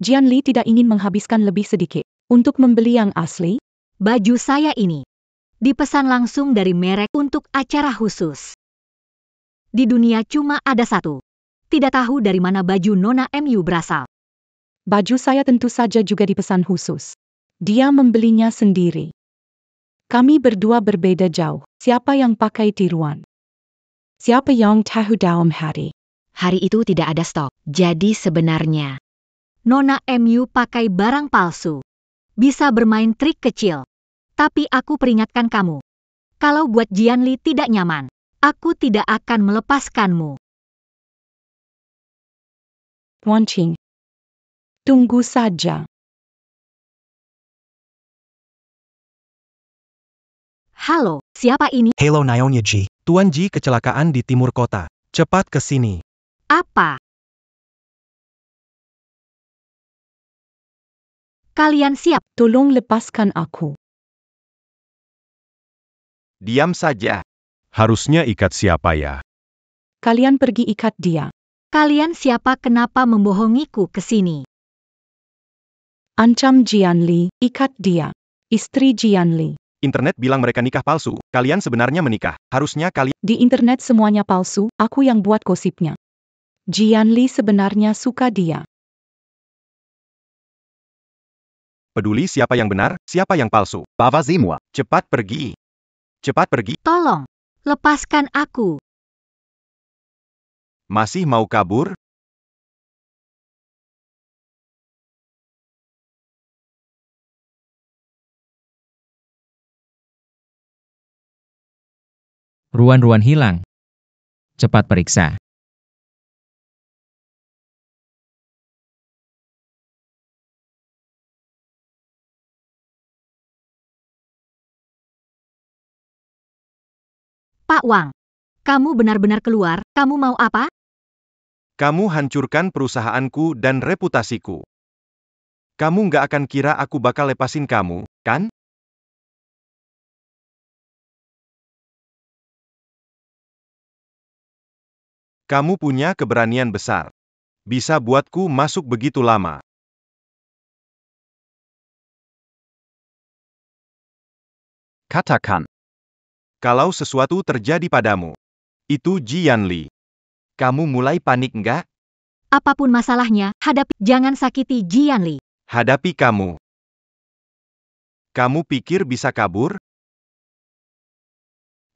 Jianli tidak ingin menghabiskan lebih sedikit untuk membeli yang asli. Baju saya ini dipesan langsung dari merek untuk acara khusus. Di dunia cuma ada satu. Tidak tahu dari mana baju Nona MU berasal. Baju saya tentu saja juga dipesan khusus. Dia membelinya sendiri. Kami berdua berbeda jauh. Siapa yang pakai tiruan? Siapa yang tahu dalam hati? Hari itu tidak ada stok. Jadi sebenarnya Nona MU pakai barang palsu. Bisa bermain trik kecil. Tapi aku peringatkan kamu. Kalau buat Jianli tidak nyaman, aku tidak akan melepaskanmu. Ruan King, tunggu saja. Halo, siapa ini? Halo Nyonya Ji. Tuan Ji kecelakaan di timur kota. Cepat ke sini. Apa? Kalian siap? Tolong lepaskan aku. Diam saja. Harusnya ikat siapa ya? Kalian pergi ikat dia. Kalian siapa kenapa membohongiku ke sini? Ancam Jianli, ikat dia. Istri Jianli. Internet bilang mereka nikah palsu. Kalian sebenarnya menikah. Harusnya kalian... Di internet semuanya palsu, aku yang buat gosipnya. Jianli sebenarnya suka dia. Peduli siapa yang benar, siapa yang palsu. Bava semua. Cepat pergi. Cepat pergi. Tolong, lepaskan aku. Masih mau kabur? Ruan hilang. Cepat periksa. Pak Wang, kamu benar-benar keluar, kamu mau apa? Kamu hancurkan perusahaanku dan reputasiku. Kamu nggak akan kira aku bakal lepasin kamu, kan? Kamu punya keberanian besar. Bisa buatku masuk begitu lama. Katakan. Kalau sesuatu terjadi padamu, itu Jianli. Kamu mulai panik nggak? Apapun masalahnya, hadapi, jangan sakiti Jianli. Hadapi kamu. Kamu pikir bisa kabur?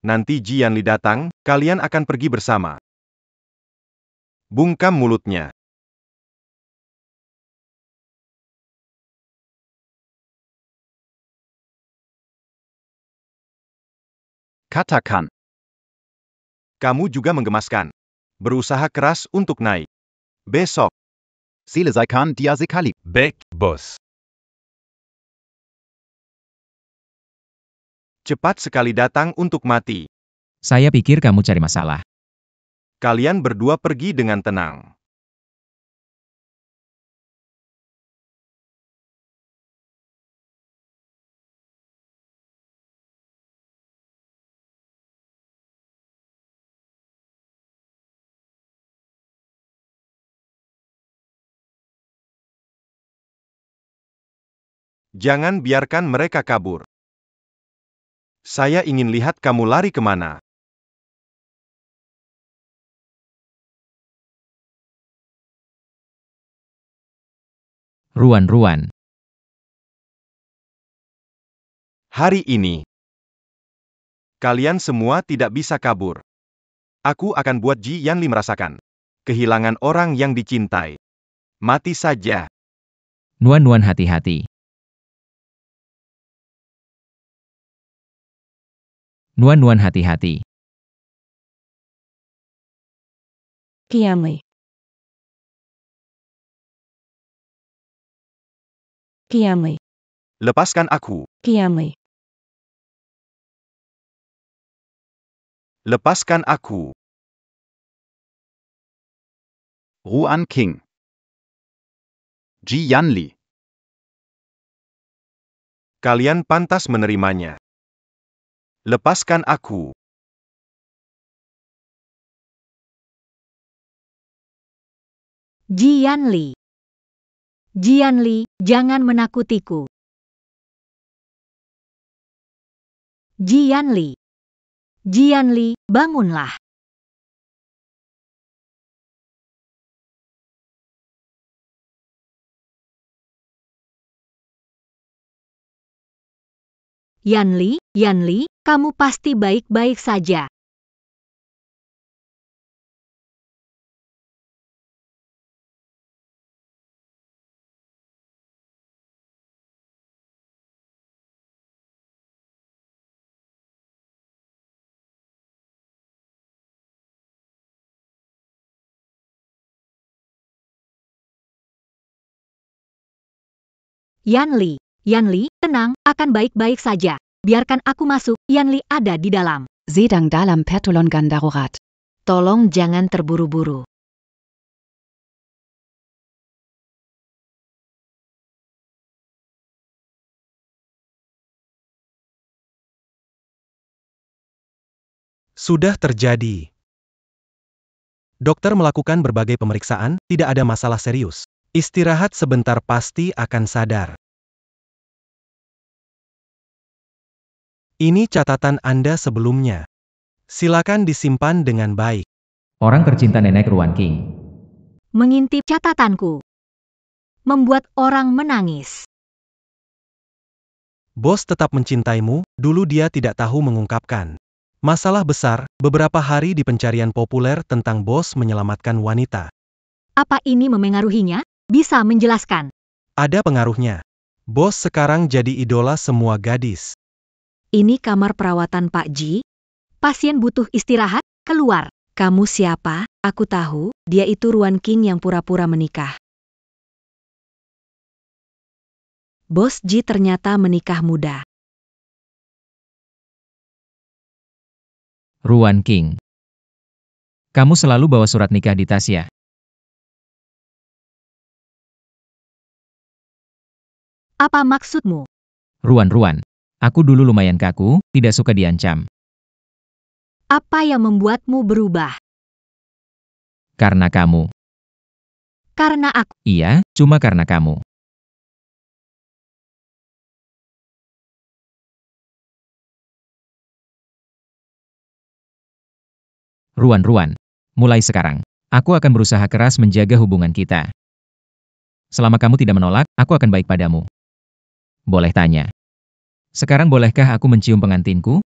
Nanti Jianli datang, kalian akan pergi bersama. Bungkam mulutnya. Katakan. Kamu juga menggemaskan. Berusaha keras untuk naik. Besok, Selesaikan dia sekali. Baik, bos. Cepat sekali datang untuk mati. Saya pikir kamu cari masalah. Kalian berdua pergi dengan tenang. Jangan biarkan mereka kabur. Saya ingin lihat kamu lari kemana. Ruan. Hari ini, kalian semua tidak bisa kabur. Aku akan buat Ji Yanli merasakan kehilangan orang yang dicintai. Mati saja. Nuan hati-hati. Nuan hati-hati. Qianli. Qianli. Lepaskan aku. Qianli. Lepaskan aku. Ruan King. Ji Yanli. Kalian pantas menerimanya. Lepaskan aku. Ji Yanli. Ji Yanli, jangan menakutiku. Ji Yanli. Ji Yanli, bangunlah. Yanli, kamu pasti baik-baik saja. Yanli, tenang, akan baik-baik saja. Biarkan aku masuk, Yanli ada di dalam. Sedang dalam pertolongan darurat. Tolong jangan terburu-buru. Sudah terjadi. Dokter melakukan berbagai pemeriksaan, tidak ada masalah serius. Istirahat sebentar pasti akan sadar. Ini catatan Anda sebelumnya. Silakan disimpan dengan baik. Orang tercinta nenek Ruan King. Mengintip catatanku. Membuat orang menangis. Bos tetap mencintaimu, dulu dia tidak tahu mengungkapkan. Masalah besar, beberapa hari di pencarian populer tentang bos menyelamatkan wanita. Apa ini memengaruhinya? Bisa menjelaskan. Ada pengaruhnya. Bos sekarang jadi idola semua gadis. Ini kamar perawatan Pak Ji. Pasien butuh istirahat, keluar. Kamu siapa? Aku tahu, dia itu Ruan King yang pura-pura menikah. Bos Ji ternyata menikah muda. Ruan King. Kamu selalu bawa surat nikah di tas ya? Apa maksudmu? Ruan. Aku dulu lumayan kaku, tidak suka diancam. Apa yang membuatmu berubah? Karena kamu. Karena aku. Iya, cuma karena kamu. Ruan, mulai sekarang, aku akan berusaha keras menjaga hubungan kita. Selama kamu tidak menolak, aku akan baik padamu. Boleh tanya. Sekarang bolehkah aku mencium pengantinku?